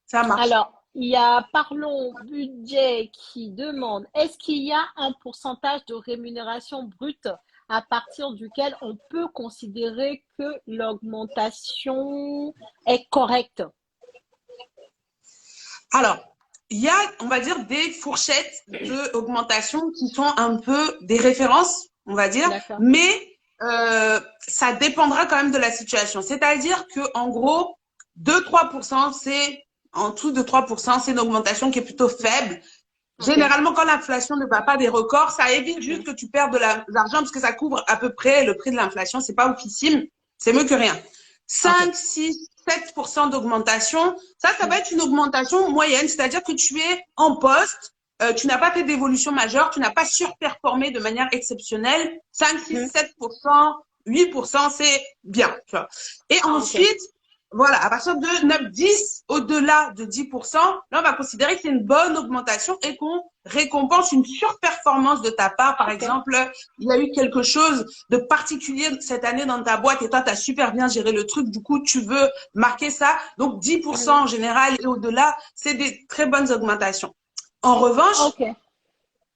Ça marche. Alors, il y a Parlons Budget qui demande, est-ce qu'il y a un pourcentage de rémunération brute à partir duquel on peut considérer que l'augmentation est correcte? Alors, il y a, on va dire, des fourchettes d'augmentation qui sont un peu des références, on va dire, D'accord. mais ça dépendra quand même de la situation. C'est-à-dire que, en gros, 2-3%, c'est en dessous de 3%, c'est une augmentation qui est plutôt faible. Ok. Généralement, quand l'inflation ne bat pas des records, ça évite juste Mhm. que tu perdes de l'argent parce que ça couvre à peu près le prix de l'inflation. C'est pas oufissime. C'est mieux que rien. Ok. 5, 6, 7% d'augmentation. Ça va Mhm. être une augmentation moyenne, c'est-à-dire que tu es en poste, tu n'as pas fait d'évolution majeure, tu n'as pas surperformé de manière exceptionnelle. 5, 6, Mhm. 7%, 8%, c'est bien. Tu vois. Et Ok. ensuite, voilà, à partir de 9, 10, au-delà de 10%, là, on va considérer que c'est une bonne augmentation et qu'on récompense une surperformance de ta part. Par Ok. exemple, il y a eu quelque chose de particulier cette année dans ta boîte et toi, tu as super bien géré le truc. Du coup, tu veux marquer ça. Donc, 10% Mhm. en général et au-delà, c'est des très bonnes augmentations. En revanche, Ok.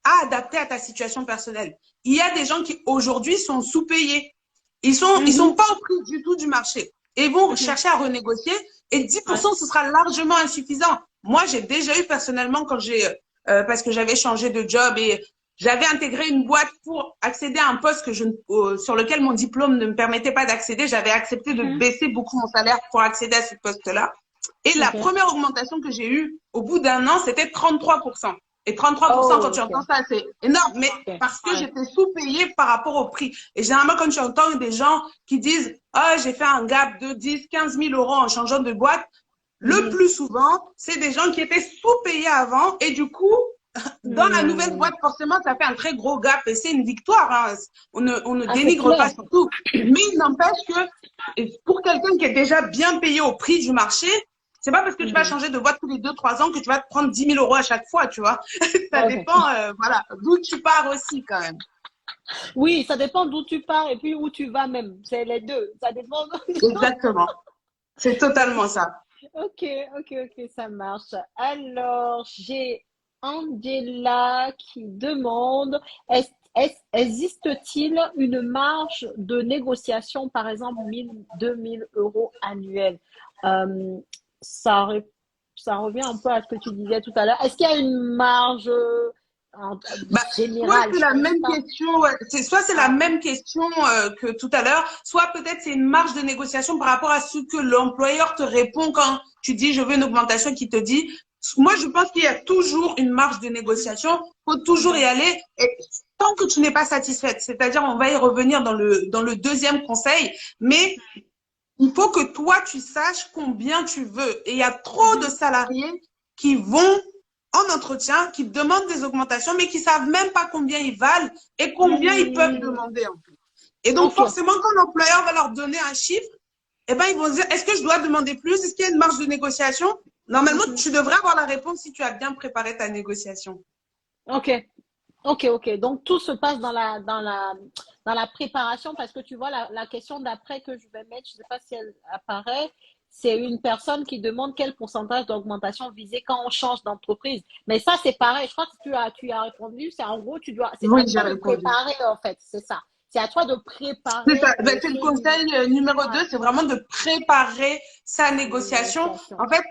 à adapter à ta situation personnelle. Il y a des gens qui aujourd'hui sont sous-payés. Ils sont Mhm. pas au prix du tout du marché et vont Mhm. chercher à renégocier et Ouais. 10%, ce sera largement insuffisant. Moi, j'ai déjà eu personnellement quand parce que j'avais changé de job et j'avais intégré une boîte pour accéder à un poste sur lequel mon diplôme ne me permettait pas d'accéder. J'avais accepté de Mhm. baisser beaucoup mon salaire pour accéder à ce poste-là. Et la Ok. première augmentation que j'ai eue au bout d'un an, c'était 33%. Et 33%, quand Oh, tu ok. entends ça, c'est énorme, mais Ok. parce que Ouais. j'étais sous-payée par rapport au prix. Et généralement, quand tu entends des gens qui disent, ah, j'ai fait un gap de 10, 15 000 euros en changeant de boîte, le Mhm. plus souvent, c'est des gens qui étaient sous-payés avant. Et du coup, dans la nouvelle Hmm. boîte, forcément, ça fait un très gros gap et c'est une victoire. Hein. On ne Ah, c'est dénigre pas clair. surtout. Mais il n'empêche que pour quelqu'un qui est déjà bien payé au prix du marché, c'est pas parce que tu vas Mhm. changer de boîte tous les 2, 3 ans que tu vas te prendre 10 000 euros à chaque fois, tu vois. Ça Ok. dépend, voilà, d'où tu pars aussi quand même. Oui, ça dépend d'où tu pars et puis où tu vas même. C'est les deux. Ça dépend. Exactement. C'est Mais totalement ça. ok, ok, ça marche. Alors, j'ai Angela qui demande, existe-t-il une marge de négociation, par exemple 1 000, 2 000 euros annuels? Euh, ça, ça revient un peu à ce que tu disais tout à l'heure. Est-ce qu'il y a une marge Bah, soit générale? c'est Je la pense même pas. question, ouais, soit c'est la Ah, même question que tout à l'heure, soit peut-être c'est une marge de négociation par rapport à ce que l'employeur te répond quand tu dis je veux une augmentation qui te dit. Moi, je pense qu'il y a toujours une marge de mhm, négociation, faut toujours y mhm, aller. Et tant que tu n'es pas satisfaite, c'est-à-dire on va y revenir dans le deuxième conseil, mais il faut que toi, tu saches combien tu veux. Et il y a trop de mhm, salariés qui vont en entretien, qui demandent des augmentations, mais qui savent même pas combien ils valent et combien ils peuvent mhm. demander en fait. Et donc Ok. forcément, quand l'employeur va leur donner un chiffre, eh ben, ils vont se dire, est-ce que je dois demander plus? Est-ce qu'il y a une marge de négociation? Normalement, Mhm. tu devrais avoir la réponse si tu as bien préparé ta négociation. Ok. Ok. Donc tout se passe dans la préparation parce que tu vois, la question d'après que je vais mettre, je ne sais pas si elle apparaît, c'est une personne qui demande quel pourcentage d'augmentation visé quand on change d'entreprise. Mais ça, c'est pareil. Je crois que tu as répondu. C'est en gros, c'est Oui, à j'ai toi de répondu. préparer, en fait. C'est ça. C'est à toi de C'est ça. préparer Ben, c'est le conseil numéro ouais, 2, c'est vraiment de préparer sa sa négociation. négociation. En fait,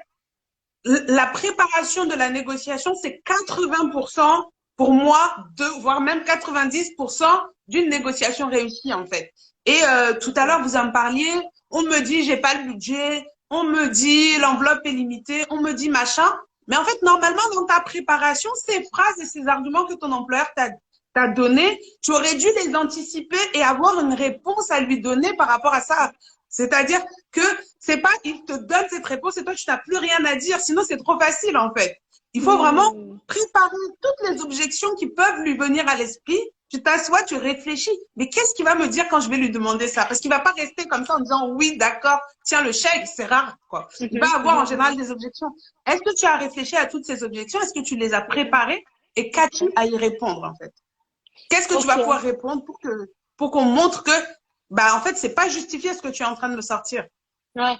la préparation de la négociation, c'est 80% pour moi, voire même 90% d'une négociation réussie, en fait. Et tout à Mhm. l'heure, vous en parliez, on me dit, j'ai pas le budget, on me dit, l'enveloppe est limitée, on me dit machin. Mais en fait, normalement, dans ta préparation, ces phrases et ces arguments que ton employeur t'a donné, tu aurais dû les anticiper et avoir une réponse à lui donner par rapport à ça. C'est-à-dire que c'est pas il te donne cette réponse et toi, tu n'as plus rien à dire. Sinon, c'est trop facile, en fait. Il faut vraiment préparer toutes les objections qui peuvent lui venir à l'esprit. Tu t'assois, tu réfléchis. Mais qu'est-ce qu'il va me dire quand je vais lui demander ça? Parce qu'il va pas rester comme ça en disant oui, d'accord, tiens le chèque, c'est rare, quoi. Il va avoir en général des objections. Est-ce que tu as réfléchi à toutes ces objections? Est-ce que tu les as préparées? Et qu'as-tu à y répondre, en fait? Qu'est-ce que tu vas pouvoir répondre pour qu'on montre que, bah, en fait, c'est pas justifié ce que tu es en train de me sortir. Ouais.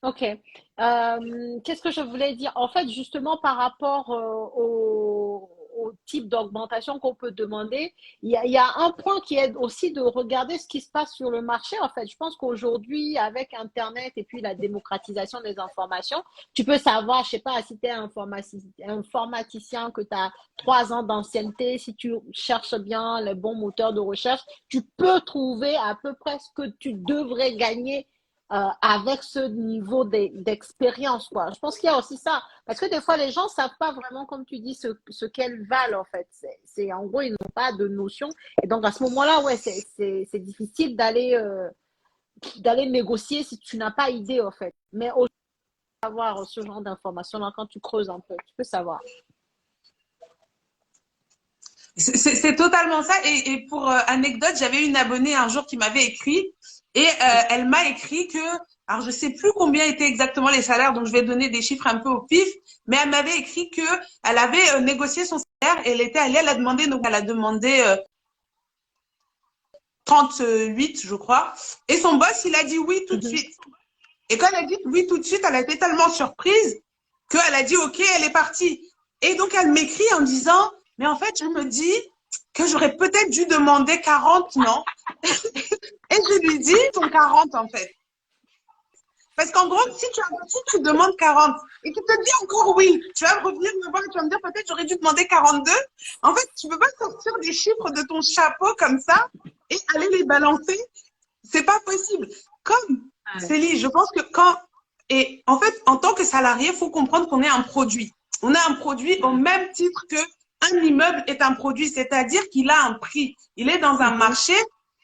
Ok. Qu'est-ce que je voulais dire? En fait, justement, par rapport au type d'augmentation qu'on peut demander, il y a un point qui est aussi de regarder ce qui se passe sur le marché. En fait, je pense qu'aujourd'hui, avec Internet et puis la démocratisation des informations, tu peux savoir, je sais pas, si tu es informaticien, que tu as 3 ans d'ancienneté, si tu cherches bien les bons moteurs de recherche, tu peux trouver à peu près ce que tu devrais gagner avec ce niveau d'expérience, quoi. Je pense qu'il y a aussi ça. Parce que des fois, les gens savent pas vraiment, comme tu dis, ce qu'elles valent, en fait. En gros, ils n'ont pas de notion. Et donc, à ce moment-là, ouais, c'est difficile d'aller négocier si tu n'as pas idée, en fait. Mais aussi, avoir ce genre d'informations-là, quand tu creuses un peu, tu peux savoir. C'est totalement ça. Et pour anecdote, j'avais une abonnée un jour qui m'avait écrit et elle m'a écrit que, alors je sais plus combien étaient exactement les salaires, donc je vais donner des chiffres un peu au pif, mais elle m'avait écrit que elle avait négocié son salaire et elle était allée, elle a demandé, donc elle a demandé 38, je crois, et son boss, il a dit oui tout de suite. Et quand elle a dit oui tout de suite, elle a été tellement surprise qu'elle a dit ok, elle est partie. Et donc elle m'écrit en disant, mais en fait, je me dis que j'aurais peut-être dû demander 40, non? Et je lui dis, ton 40 en fait. Parce qu'en gros, si tu demandes 40 et qu'il te dit encore oui, tu vas revenir me voir et tu vas me dire peut-être j'aurais dû demander 42. En fait, tu peux pas sortir des chiffres de ton chapeau comme ça et aller les balancer. C'est pas possible. Comme Célie, je pense que et en fait, en tant que salarié, il faut comprendre qu'on est un produit. On a un produit au même titre que un immeuble est un produit, c'est-à-dire qu'il a un prix. Il est dans un marché.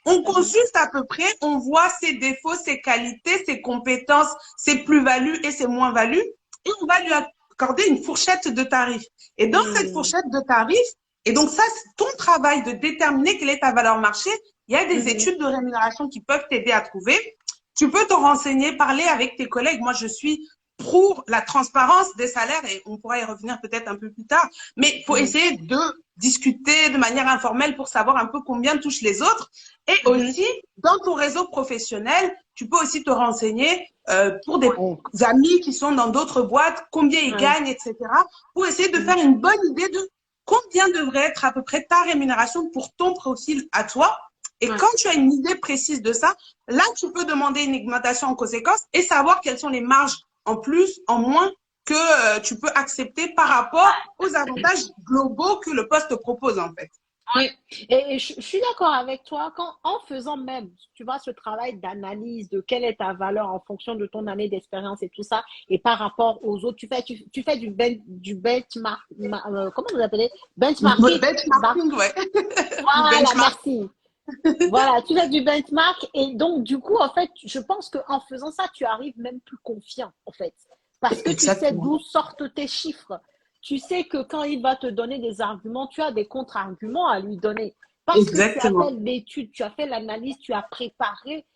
On consulte à peu près, on voit ses défauts, ses qualités, ses compétences, ses plus-values et ses moins-values, et on va lui accorder une fourchette de tarifs. Et dans cette fourchette de tarifs, et donc ça, c'est ton travail de déterminer quelle est ta valeur marché. Il y a des études de rémunération qui peuvent t'aider à trouver. Tu peux te renseigner, parler avec tes collègues. Moi, je suis pour la transparence des salaires et on pourra y revenir peut-être un peu plus tard. Mais il faut essayer de discuter de manière informelle pour savoir un peu combien touchent les autres. Et aussi, dans ton réseau professionnel, tu peux aussi te renseigner pour des amis qui sont dans d'autres boîtes, combien ils gagnent, etc. pour essayer de faire une bonne idée de combien devrait être à peu près ta rémunération pour ton profil à toi. Et quand tu as une idée précise de ça, là, tu peux demander une augmentation en conséquence et savoir quelles sont les marges en plus, en moins que tu peux accepter par rapport aux avantages globaux que le poste propose, en fait. Oui, et je suis d'accord avec toi. En faisant même, tu vois, ce travail d'analyse de quelle est ta valeur en fonction de ton année d'expérience et tout ça, et par rapport aux autres, tu fais du benchmark, comment vous appelez? Benchmarking. Benchmarking, ouais. Voilà, merci. Voilà, tu fais du benchmark et donc du coup, en fait, je pense qu'en faisant ça, tu arrives même plus confiant, en fait, parce que tu sais d'où sortent tes chiffres. Tu sais que quand il va te donner des arguments, tu as des contre-arguments à lui donner. Parce que tu as fait l'étude, tu as fait l'analyse, tu as préparé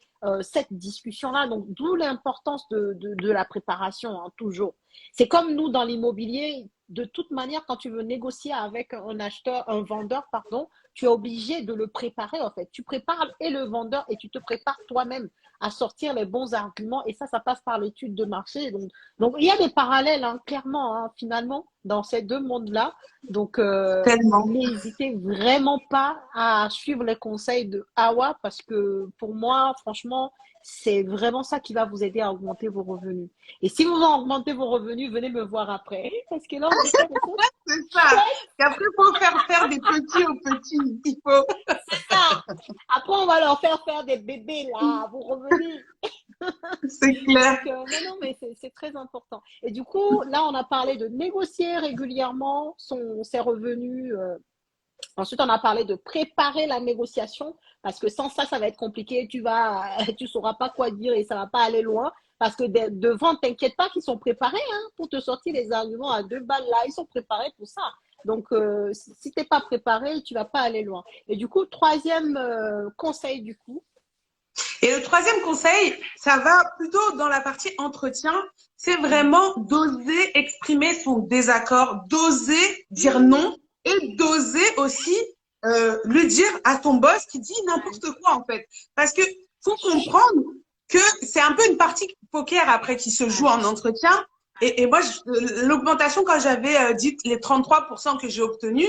cette discussion-là. Donc, d'où l'importance de la préparation, hein, toujours. C'est comme nous dans l'immobilier. De toute manière, quand tu veux négocier avec un vendeur, pardon, tu es obligé de le préparer, en fait. Tu prépares et le vendeur et tu te prépares toi-même à sortir les bons arguments. Et ça passe par l'étude de marché. Donc, il y a des parallèles, hein, clairement, hein, finalement, dans ces deux mondes-là. Donc, n'hésitez vraiment pas à suivre les conseils de Awa parce que pour moi, franchement, c'est vraiment ça qui va vous aider à augmenter vos revenus. Et si vous augmentez vos revenus, venez me voir après. Parce que là, on est c'est ça. Et après, il faut faire des petits aux petits. Il faut. C'est ça. Après, on va leur faire des bébés, là, vos revenus. C'est clair. Donc, non, mais c'est très important. Et du coup, là, on a parlé de négocier régulièrement ses revenus. Ensuite, on a parlé de préparer la négociation parce que sans ça, ça va être compliqué. Tu sauras pas quoi dire et ça va pas aller loin. Parce que devant, t'inquiète pas qu'ils sont préparés hein, pour te sortir les arguments à 2 balles là. Ils sont préparés pour ça. Donc, si t'es pas préparé, tu vas pas aller loin. Et du coup, troisième conseil du coup. Et le troisième conseil, ça va plutôt dans la partie entretien, c'est vraiment d'oser exprimer son désaccord, d'oser dire non et d'oser aussi le dire à ton boss qui dit n'importe quoi en fait. Parce que faut comprendre que c'est un peu une partie poker après qui se joue en entretien. Et moi, l'augmentation quand j'avais dit les 33% que j'ai obtenus,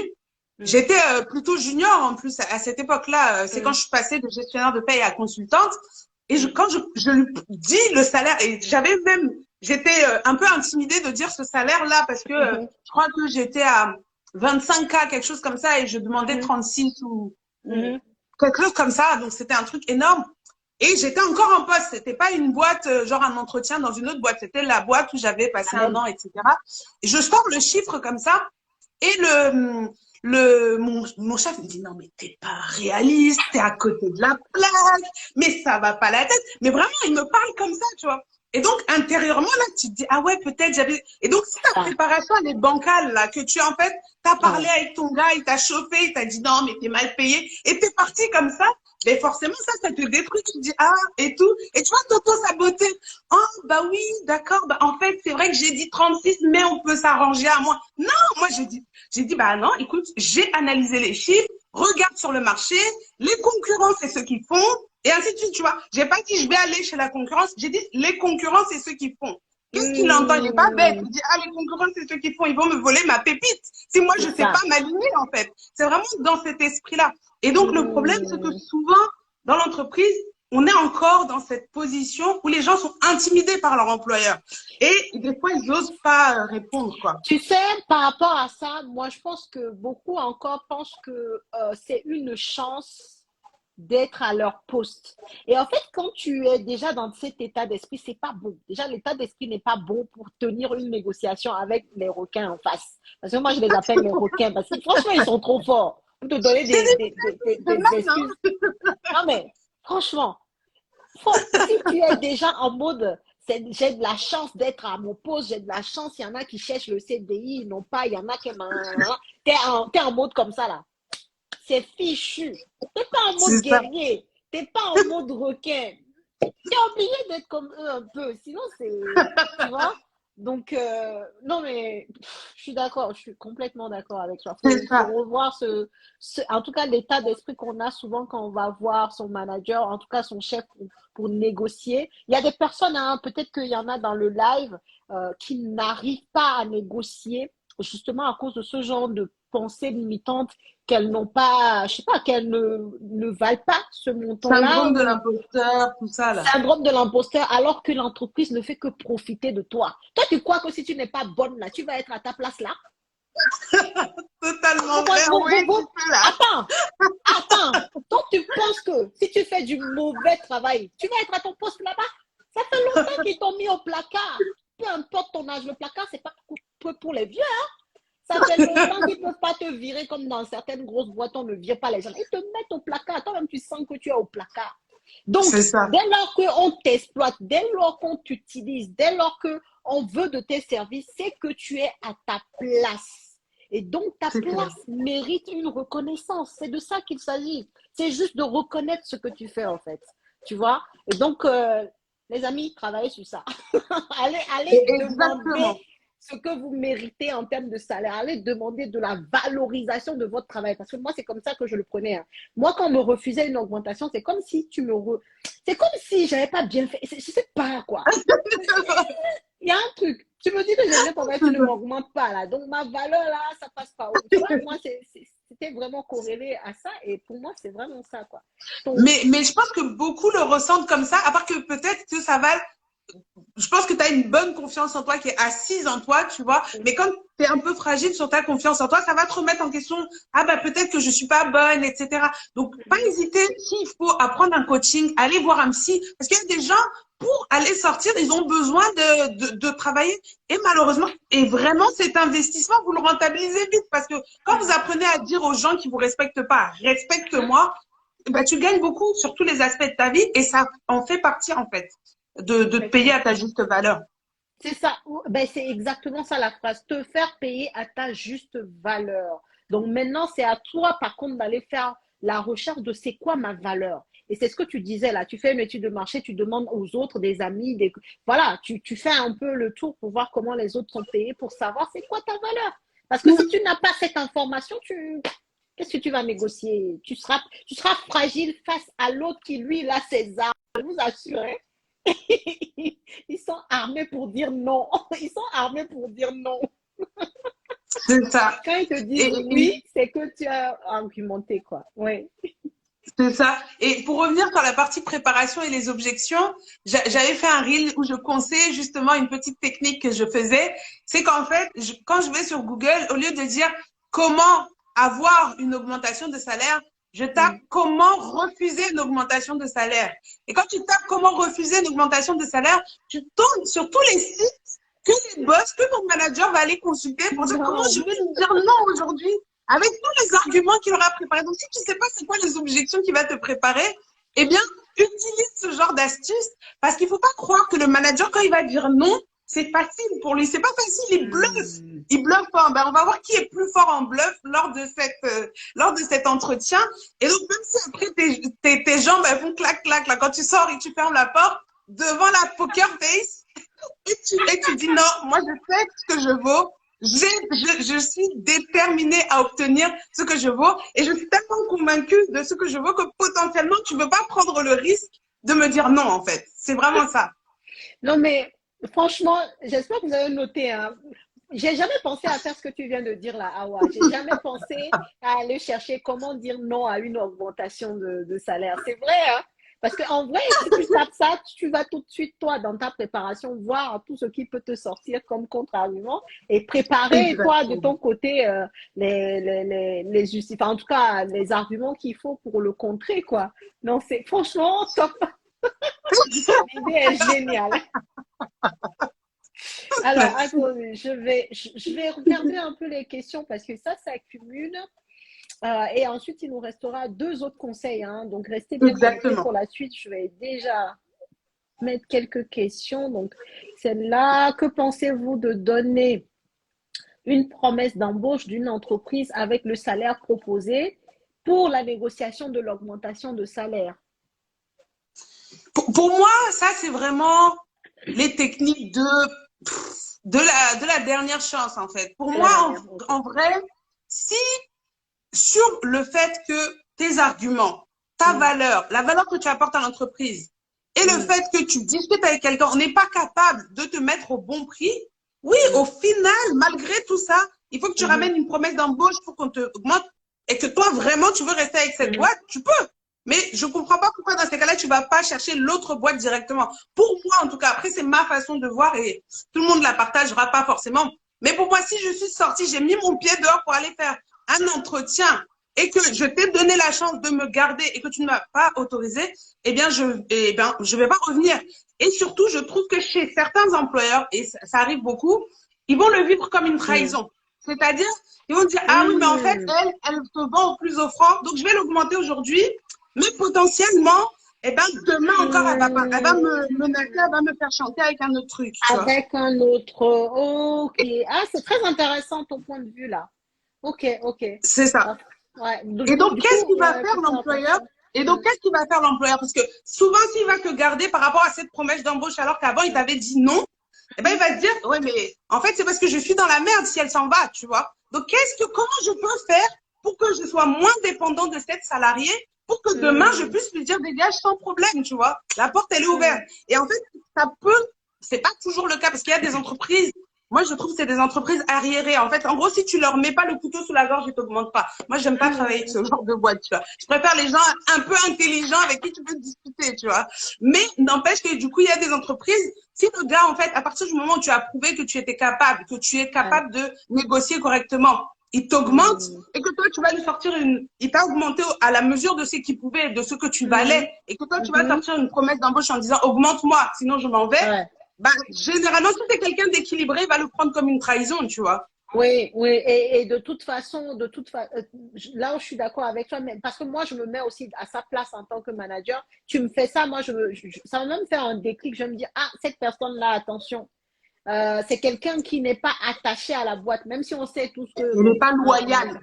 j'étais plutôt junior en plus à cette époque-là. C'est quand je suis passée de gestionnaire de paye à consultante. Et quand je lui dis le salaire, et j'étais un peu intimidée de dire ce salaire-là parce que je crois que j'étais à 25K, quelque chose comme ça, et je demandais 36 ou quelque chose comme ça. Donc c'était un truc énorme. Et j'étais encore en poste. C'était pas une boîte, genre un entretien dans une autre boîte. C'était la boîte où j'avais passé un an, etc. Et je sors le chiffre comme ça. Et mon chef me dit, non, mais t'es pas réaliste, t'es à côté de la plaque, mais ça va pas la tête. Mais vraiment, il me parle comme ça, tu vois. Et donc, intérieurement, là, tu te dis, ah ouais, peut-être j'avais. Et donc, si ta préparation, elle est bancale, là, que tu, en fait, t'as parlé avec ton gars, il t'a chauffé, il t'a dit, non, mais t'es mal payé, et t'es parti comme ça, mais forcément, ça te détruit. Tu te dis, ah, et tout. Et tu vois, t'auto-saboter. Oh, bah oui, d'accord, bah, en fait, c'est vrai que j'ai dit 36, mais on peut s'arranger à moins. Non, moi, j'ai dit, bah non, écoute, j'ai analysé les chiffres, regarde sur le marché, les concurrents, c'est ceux qui font, et ainsi de suite, tu vois. J'ai pas dit, je vais aller chez la concurrence, j'ai dit, les concurrents, c'est ceux qui font. Qu'est-ce qu'il entend? Il est pas bête. Il dit, ah, les concurrents, c'est ceux qui font, ils vont me voler ma pépite. Si moi, je sais pas m'aligner, en fait. C'est vraiment dans cet esprit-là. Et donc, le problème, c'est que souvent, dans l'entreprise, on est encore dans cette position où les gens sont intimidés par leur employeur. Et des fois, ils n'osent pas répondre, quoi. Tu sais, par rapport à ça, moi, je pense que beaucoup encore pensent que c'est une chance d'être à leur poste. Et en fait, quand tu es déjà dans cet état d'esprit, c'est pas bon. Déjà, l'état d'esprit n'est pas bon pour tenir une négociation avec les requins en face. Parce que moi, je les appelle les requins parce que franchement, ils sont trop forts. Pour te donner des excuses. Non, mais franchement, si tu es déjà en mode j'ai de la chance d'être à mon poste, j'ai de la chance, il y en a qui cherchent le CDI, ils n'ont pas, il y en a qui... T'es en mode comme ça, là. C'est fichu. T'es pas en mode guerrier. T'es pas en mode requin. T'es obligé d'être comme eux un peu. Sinon, c'est... Tu vois? Donc, non, mais je suis d'accord. Je suis complètement d'accord avec toi. Il faut revoir en tout cas, l'état d'esprit qu'on a souvent quand on va voir son manager, en tout cas son chef pour négocier. Il y a des personnes, hein, peut-être qu'il y en a dans le live qui n'arrivent pas à négocier justement à cause de ce genre de pensées limitantes qu'elles n'ont pas, je sais pas, qu'elles ne valent pas ce montant-là. Syndrome de l'imposteur, tout ça, là. Syndrome de l'imposteur, alors que l'entreprise ne fait que profiter de toi. Toi, tu crois que si tu n'es pas bonne là, tu vas être à ta place là? Totalement vrai, oui, Attends. Donc, tu penses que si tu fais du mauvais travail, tu vas être à ton poste là-bas? Ça fait longtemps qu'ils t'ont mis au placard. Peu importe ton âge, le placard, c'est pas pour les vieux, hein? Ça fait longtemps qu'ils ne peuvent pas te virer comme dans certaines grosses boîtes, on ne vire pas les gens. Ils te mettent au placard. Toi-même, tu sens que tu es au placard. Donc, dès lors qu'on t'exploite, dès lors qu'on t'utilise, dès lors qu'on veut de tes services, c'est que tu es à ta place. Et donc, ta place mérite une reconnaissance. C'est de ça qu'il s'agit. C'est juste de reconnaître ce que tu fais, en fait. Tu vois? Et donc, les amis, travaillez sur ça. allez demander ce que vous méritez en termes de salaire. Allez demander de la valorisation de votre travail. Parce que moi, c'est comme ça que je le prenais. Hein. Moi, quand on me refusait une augmentation, c'est comme si c'est comme si j'avais pas bien fait. Je sais pas, quoi. Il y a un truc. Tu me dis que j'aimerais pourquoi tu ne m'augmentes pas, là. Donc, ma valeur, là, ça passe pas haut. Tu vois, moi, c'était vraiment corrélé à ça. Et pour moi, c'est vraiment ça, quoi. Donc, mais je pense que beaucoup le ressentent comme ça, à part que peut-être que ça va je pense que tu as une bonne confiance en toi qui est assise en toi, tu vois. Mais quand tu es un peu fragile sur ta confiance en toi, ça va te remettre en question. Ah, bah, peut-être que je suis pas bonne, etc. Donc, pas hésiter. S'il faut apprendre un coaching, aller voir un psy. Parce qu'il y a des gens, pour aller sortir, ils ont besoin de travailler. Et malheureusement, et vraiment, cet investissement, vous le rentabilisez vite. Parce que quand vous apprenez à dire aux gens qui vous respectent pas, respecte-moi, bah, tu gagnes beaucoup sur tous les aspects de ta vie et ça en fait partie, en fait, de te payer à ta juste valeur. C'est ça, ben, c'est exactement ça la phrase, te faire payer à ta juste valeur. Donc maintenant, c'est à toi, par contre, d'aller faire la recherche de c'est quoi ma valeur. Et c'est ce que tu disais là, tu fais une étude de marché, tu demandes aux autres, des amis, voilà, tu fais un peu le tour pour voir comment les autres sont payés pour savoir c'est quoi ta valeur. Parce que si tu n'as pas cette information, qu'est-ce que tu vas négocier? Tu seras fragile face à l'autre qui, lui, il a ses armes, je vous assure, hein. Ils sont armés pour dire non. Ils sont armés pour dire non. C'est ça. Quand ils te disent oui, c'est que tu as argumenté, quoi. Oui. C'est ça. Et pour revenir sur la partie préparation et les objections, j'avais fait un reel où je conseillais justement une petite technique que je faisais. C'est qu'en fait, quand je vais sur Google, au lieu de dire comment avoir une augmentation de salaire, je tape comment refuser une augmentation de salaire. Et quand tu tapes comment refuser une augmentation de salaire, tu tombes sur tous les sites que les boss, que ton manager va aller consulter pour dire comment je vais lui dire non aujourd'hui avec tous les arguments qu'il aura préparés. Donc, si tu sais pas c'est quoi les objections qu'il va te préparer, eh bien, utilise ce genre d'astuce parce qu'il faut pas croire que le manager, quand il va dire non, c'est facile pour lui. C'est pas facile, il bluffe. Il bluffe pas. Ben, on va voir qui est plus fort en bluff lors de cet entretien. Et donc, même si après tes jambes, elles font clac, clac, là, quand tu sors et tu fermes la porte, devant la poker face, et tu dis non, moi, je sais ce que je vaux. Je suis déterminée à obtenir ce que je vaux et je suis tellement convaincue de ce que je vaux que potentiellement, tu ne veux pas prendre le risque de me dire non, en fait. C'est vraiment ça. Non, mais franchement, j'espère que vous avez noté, hein. J'ai jamais pensé à faire ce que tu viens de dire là, Awa. J'ai jamais pensé à aller chercher comment dire non à une augmentation de salaire. C'est vrai, hein? Parce qu'en vrai, si tu tapes ça, tu vas tout de suite, toi, dans ta préparation, voir tout ce qui peut te sortir comme contre-argument et préparer, toi, de ton côté, enfin, en tout cas, les arguments qu'il faut pour le contrer, quoi. Non, c'est franchement top. L'idée est géniale. Alors, attendez, je vais regarder un peu les questions parce que ça s'accumule. Et ensuite, il nous restera 2 autres conseils, hein. Donc, restez bien connectés pour la suite. Je vais déjà mettre quelques questions. Donc, celle-là, que pensez-vous de donner une promesse d'embauche d'une entreprise avec le salaire proposé pour la négociation de l'augmentation de salaire? Pour moi, ça, c'est vraiment les techniques de la dernière chance, en fait. Pour moi, en vrai, si sur le fait que tes arguments, ta valeur, la valeur que tu apportes à l'entreprise et le fait que tu discutes avec quelqu'un, on n'est pas capable de te mettre au bon prix, oui, au final, malgré tout ça, il faut que tu ramènes une promesse d'embauche pour qu'on te augmente et que toi, vraiment, tu veux rester avec cette boîte, tu peux. Mais je comprends pas pourquoi dans ces cas-là, tu vas pas chercher l'autre boîte directement. Pour moi, en tout cas, après, c'est ma façon de voir et tout le monde la partagera pas forcément. Mais pour moi, si je suis sortie, j'ai mis mon pied dehors pour aller faire un entretien et que je t'ai donné la chance de me garder et que tu ne m'as pas autorisé, eh bien, je vais pas revenir. Et surtout, je trouve que chez certains employeurs, et ça arrive beaucoup, ils vont le vivre comme une trahison. C'est-à-dire, ils vont dire, ah oui, mais en fait, elle te vend au plus offrant, donc je vais l'augmenter aujourd'hui, mais potentiellement, eh ben, demain encore, elle va me menacer, elle va me faire chanter avec un autre truc. Avec un autre, ok. Ah, c'est très intéressant ton point de vue là. Ok. C'est ça. Ouais. Et donc, qu'est-ce qu'il va faire l'employeur? Et donc, qu'est-ce qu'il va faire l'employeur? Parce que souvent, s'il va te garder par rapport à cette promesse d'embauche alors qu'avant, il t'avait dit non, eh ben, il va te dire, ouais, mais en fait, c'est parce que je suis dans la merde si elle s'en va, tu vois. Donc, comment je peux faire pour que je sois moins dépendant de cette salariée pour que demain, je puisse lui dire, dégage sans problème, tu vois. La porte, elle est ouverte. Et en fait, c'est pas toujours le cas parce qu'il y a des entreprises moi, je trouve que c'est des entreprises arriérées. En fait, en gros, si tu leur mets pas le couteau sous la gorge, ils t'augmentent pas. Moi, j'aime pas travailler avec ce genre de boîte, tu vois. Je préfère les gens un peu intelligents avec qui tu peux discuter, tu vois. Mais n'empêche que du coup, il y a des entreprises, si le gars, en fait, à partir du moment où tu as prouvé que tu étais capable, que tu es Ouais. capable de négocier correctement, il t'augmente Mhm. et que toi, tu vas lui sortir il t'a augmenté à la mesure de ce qu'il pouvait, de ce que tu Mhm. valais et que toi, tu vas Mhm. sortir une promesse d'embauche en disant augmente-moi, sinon je m'en vais. Ouais. Bah, généralement, si c'est quelqu'un d'équilibré, il va le prendre comme une trahison, tu vois. Oui, oui, et de toute façon, là où je suis d'accord avec toi, mais parce que moi, je me mets aussi à sa place en tant que manager. Tu me fais ça, moi, ça va même faire un déclic. Je vais me dire, ah, cette personne-là, attention, c'est quelqu'un qui n'est pas attaché à la boîte, même si on sait tous que, Il n'est bon, pas loyal.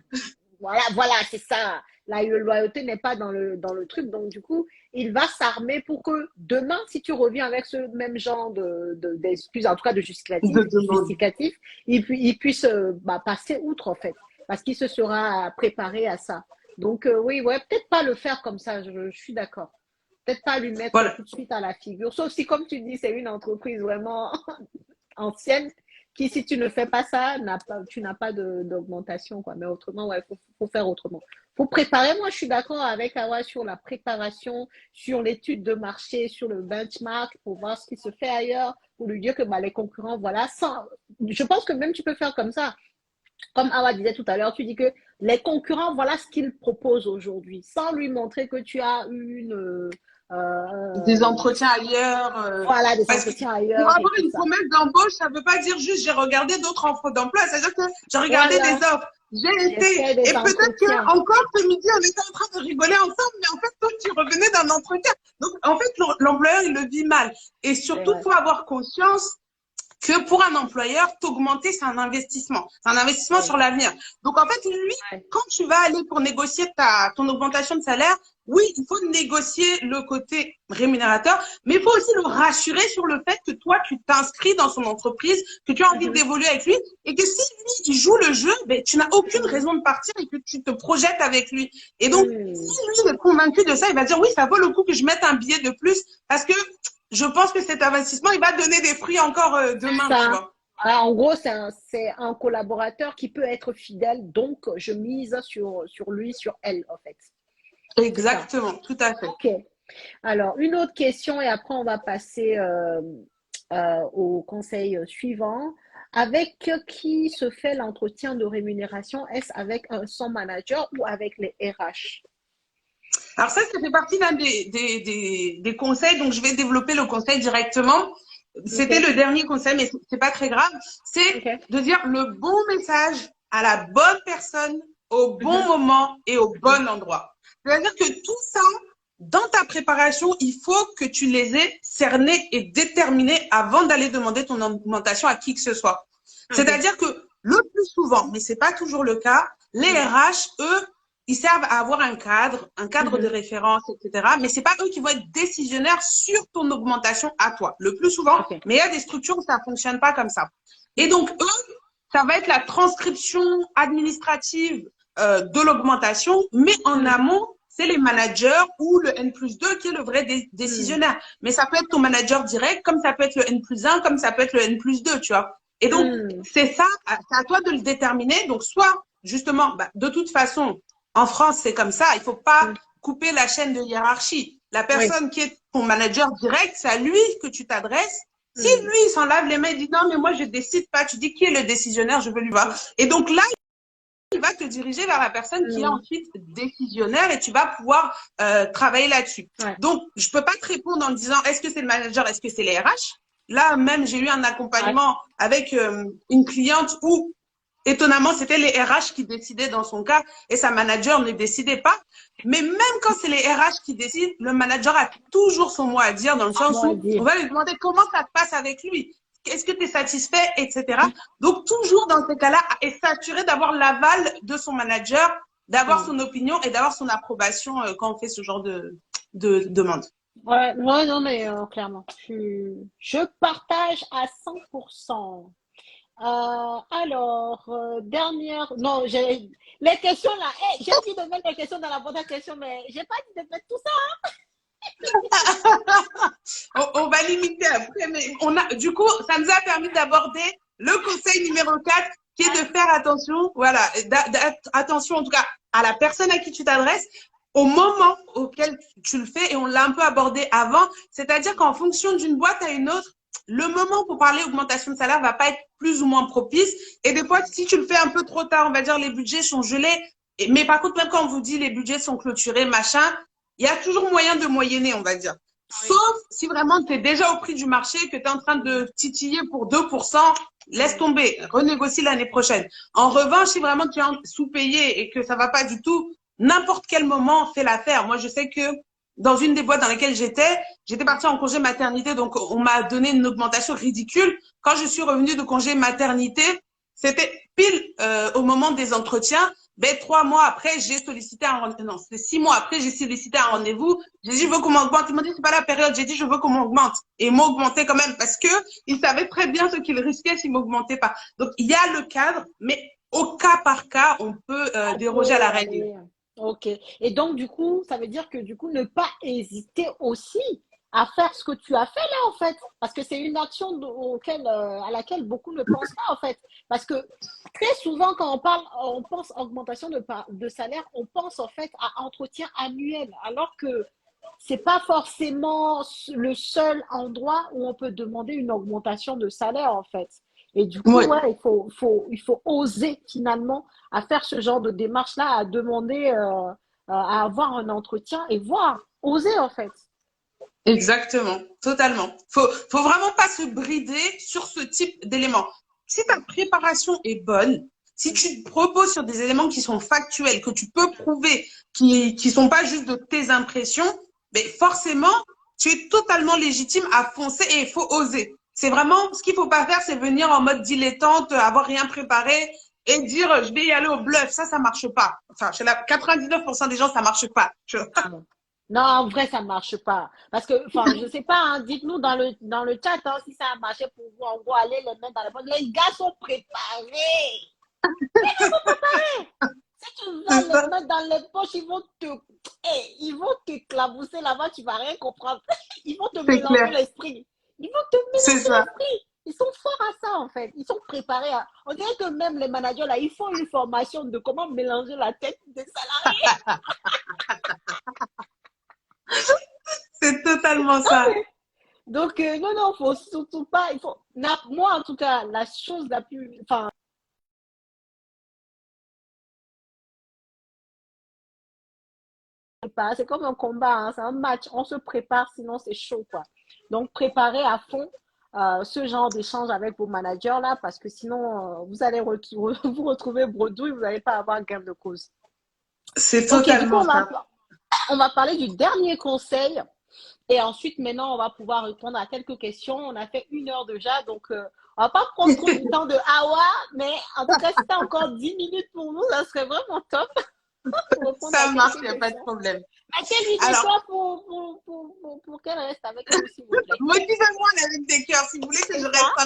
voilà, c'est ça. La loyauté n'est pas dans le truc. Donc, du coup, il va s'armer pour que demain, si tu reviens avec ce même genre d'excuses, en tout cas de De demande. justificatif, il puisse passer outre, en fait. Parce qu'il se sera préparé à ça. Donc, oui, ouais, peut-être pas le faire comme ça. Je suis d'accord. Peut-être pas lui mettre Voilà. tout de suite à la figure. Sauf si, comme tu dis, c'est une entreprise vraiment ancienne qui, si tu ne fais pas ça, tu n'as pas d'augmentation, quoi. Mais autrement, ouais, faut faire autrement. Faut préparer. Moi, je suis d'accord avec Awa sur la préparation, sur l'étude de marché, sur le benchmark, pour voir ce qui se fait ailleurs, pour lui dire que les concurrents, voilà, je pense que même tu peux faire comme ça. Comme Awa disait tout à l'heure, tu dis que les concurrents, voilà ce qu'ils proposent aujourd'hui, sans lui montrer que tu as Des euh, entretiens ailleurs. voilà, des Parce que entretiens pour ailleurs et avoir tout une ça. promesse d'embauche, ça ne veut pas dire juste j'ai regardé d'autres offres d'emploi. C'est-à-dire que j'ai regardé des Voilà, offres. J'ai j'ai été. fait des Et peut-être que entretiens. encore ce midi, on était en train de rigoler ensemble, mais en fait, toi, tu revenais d'un entretien. Donc, en fait, l'employeur, il le vit mal. Et C'est surtout, il vrai. faut avoir conscience que pour un employeur, t'augmenter, c'est un investissement. C'est un investissement Oui. sur l'avenir. Donc, en fait, lui, Ouais. quand tu vas aller pour négocier ton augmentation de salaire, oui, il faut négocier le côté rémunérateur, mais il faut aussi le rassurer sur le fait que toi, tu t'inscris dans son entreprise, que tu as envie Mhm. d'évoluer avec lui, et que si lui, il joue le jeu, ben, tu n'as aucune Mhm. raison de partir et que tu te projettes avec lui. Et donc, si Mhm. lui, il est convaincu de ça, il va dire, oui, ça vaut le coup que je mette un billet de plus, parce que je pense que cet investissement, il va donner des fruits encore C'est demain, tu ça. vois. Ah, en gros, c'est un collaborateur qui peut être fidèle, donc je mise sur lui, sur elle, en fait. C'est ça. Exactement, tout à fait. Ok. Alors, une autre question et après, on va passer au conseil suivant. Avec qui se fait l'entretien de rémunération? Est-ce avec son manager ou avec les RH? Alors ça fait partie d'un des conseils, donc je vais développer le conseil directement. Ok, C'était le dernier conseil, mais c'est pas très grave. C'est ok. de dire le bon message à la bonne personne, au bon Mhm, moment et au mhm, bon endroit. C'est-à-dire que tout ça, dans ta préparation, il faut que tu les aies cernés et déterminés avant d'aller demander ton augmentation à qui que ce soit. ok. C'est-à-dire que le plus souvent, mais c'est pas toujours le cas, les Mhm, RH, eux, ils servent à avoir un cadre de mhm. référence, etc. Mais c'est pas eux qui vont être décisionnaires sur ton augmentation à toi, le plus souvent. Ok. Mais il y a des structures où ça fonctionne pas comme ça. Et donc, eux, ça va être la transcription administrative de l'augmentation, mais en Mhm, amont, c'est les managers ou le N+2 qui est le vrai mhm, décisionnaire. Mais ça peut être ton manager direct, comme ça peut être le N+1, comme ça peut être le N+2, tu vois. Et donc, mhm, c'est ça, c'est à toi de le déterminer. Donc, soit, justement, de toute façon, en France, c'est comme ça. Il faut pas mhm. couper la chaîne de hiérarchie. La Oui. personne qui est ton manager direct, c'est à lui que tu t'adresses. Si Mhm, lui, il s'en lave les mains, il dit non, mais moi, je décide pas. Tu dis qui est le décisionnaire, je veux lui voir. Et donc là, il va te diriger vers la personne qui est mhm. ensuite décisionnaire et tu vas pouvoir travailler là-dessus. Ouais. Donc, je peux pas te répondre en disant est-ce que c'est le manager, est-ce que c'est les RH. Là, même, j'ai eu un Ouais. accompagnement avec une cliente où étonnamment, c'était les RH qui décidaient dans son cas et sa manager ne décidait pas. Mais même quand c'est les RH qui décident, le manager a toujours son mot à dire dans le À sens moi à où on dire. va lui demander comment ça se passe avec lui. Est-ce que tu es satisfait, etc. Donc, toujours dans ces cas-là, et s'assurer d'avoir l'aval de son manager, d'avoir Mhm. son opinion et d'avoir son approbation quand on fait ce genre de demande. Ouais, ouais, non, mais clairement, je partage à 100%. Alors, dernière, non, les questions là, j'ai dit de mettre les questions dans la boîte à questions, mais j'ai pas dit de mettre tout ça. On va limiter après, mais du coup, ça nous a permis d'aborder le conseil numéro 4, qui est de faire attention, voilà, attention en tout cas à la personne à qui tu t'adresses, au moment auquel tu le fais, et on l'a un peu abordé avant, c'est-à-dire qu'en fonction d'une boîte à une autre, le moment pour parler augmentation de salaire va pas être plus ou moins propice. Et des fois, si tu le fais un peu trop tard, on va dire les budgets sont gelés. Mais par contre, même quand on vous dit les budgets sont clôturés, machin, il y a toujours moyen de moyenner, on va dire. Oui. Sauf si vraiment tu es déjà au prix du marché, que tu es en train de titiller pour 2%, laisse tomber, renégocie l'année prochaine. En revanche, si vraiment tu es sous-payé et que ça va pas du tout, n'importe quel moment, fais l'affaire. Moi, je sais que dans une des boîtes dans lesquelles j'étais partie en congé maternité, donc on m'a donné une augmentation ridicule. Quand je suis revenue de congé maternité, c'était pile au moment des entretiens. Ben, 3 mois après, j'ai sollicité un rendez-vous. Non, c'était 6 mois après, j'ai sollicité un rendez-vous. J'ai dit, je veux qu'on m'augmente. Ils m'ont dit, c'est pas la période. J'ai dit, je veux qu'on m'augmente. Et ils m'ont augmenté quand même parce que ils savaient très bien ce qu'ils risquaient s'ils m'augmentaient pas. Donc, il y a le cadre, mais au cas par cas, on peut déroger à la règle. Ok. Et donc, du coup, ça veut dire que du coup, ne pas hésiter aussi à faire ce que tu as fait là, en fait. Parce que c'est une action à laquelle beaucoup ne pensent pas, en fait. Parce que très souvent, quand on pense augmentation de salaire, on pense en fait à entretien annuel. Alors que c'est pas forcément le seul endroit où on peut demander une augmentation de salaire, en fait. Et du coup, Oui, ouais, il faut oser finalement à faire ce genre de démarche-là, à demander, à avoir un entretien et voir, oser en fait. exactement, totalement. Faut vraiment pas se brider sur ce type d'éléments. Si ta préparation est bonne, si tu te proposes sur des éléments qui sont factuels, que tu peux prouver, qui sont pas juste de tes impressions, mais forcément, tu es totalement légitime à foncer et il faut oser. C'est vraiment, ce qu'il faut pas faire, c'est venir en mode dilettante, avoir rien préparé et dire, je vais y aller au bluff. Ça marche pas. Enfin, chez la 99% des gens, ça marche pas. Non, en vrai, ça ne marche pas. Parce que, enfin, je sais pas, hein, dites-nous dans le chat hein, si ça a marché pour vous. En gros, allez les mettre dans la poche. Les gars sont préparés. Si tu vas C'est les ça, mettre dans les poches, ils vont t'éclabousser là-bas, tu vas rien comprendre. Ils vont te c'est mélanger clair. l'esprit. Ils vont te C'est mélanger ça. l'esprit. Ils sont forts à ça, en fait. Ils sont préparés à... On dirait que même les managers, là, ils font une formation de comment mélanger la tête des salariés. C'est totalement ça. Donc, non, non, faut surtout pas... moi, en tout cas, la chose la plus... Enfin, c'est comme un combat, hein, c'est un match. On se prépare, sinon c'est chaud, quoi. Donc, préparez à fond ce genre d'échange avec vos managers là, parce que sinon, vous allez vous retrouver bredouille, vous n'allez pas avoir gain de cause. C'est Ok, du coup, totalement ça. on va parler du dernier conseil. Et ensuite, maintenant, on va pouvoir répondre à quelques questions. On a fait 1 heure déjà, donc on va pas prendre trop du temps de Awa, mais en tout cas, si tu as encore 10 minutes pour nous, ça serait vraiment top pour répondre à Ça marche, il quelques n'y a pas de questions. problème. Accueille Alors, toi pour qu'elle reste avec nous, s'il vous plaît. motivez-moi avec des cœurs si vous voulez que je C'est reste ça?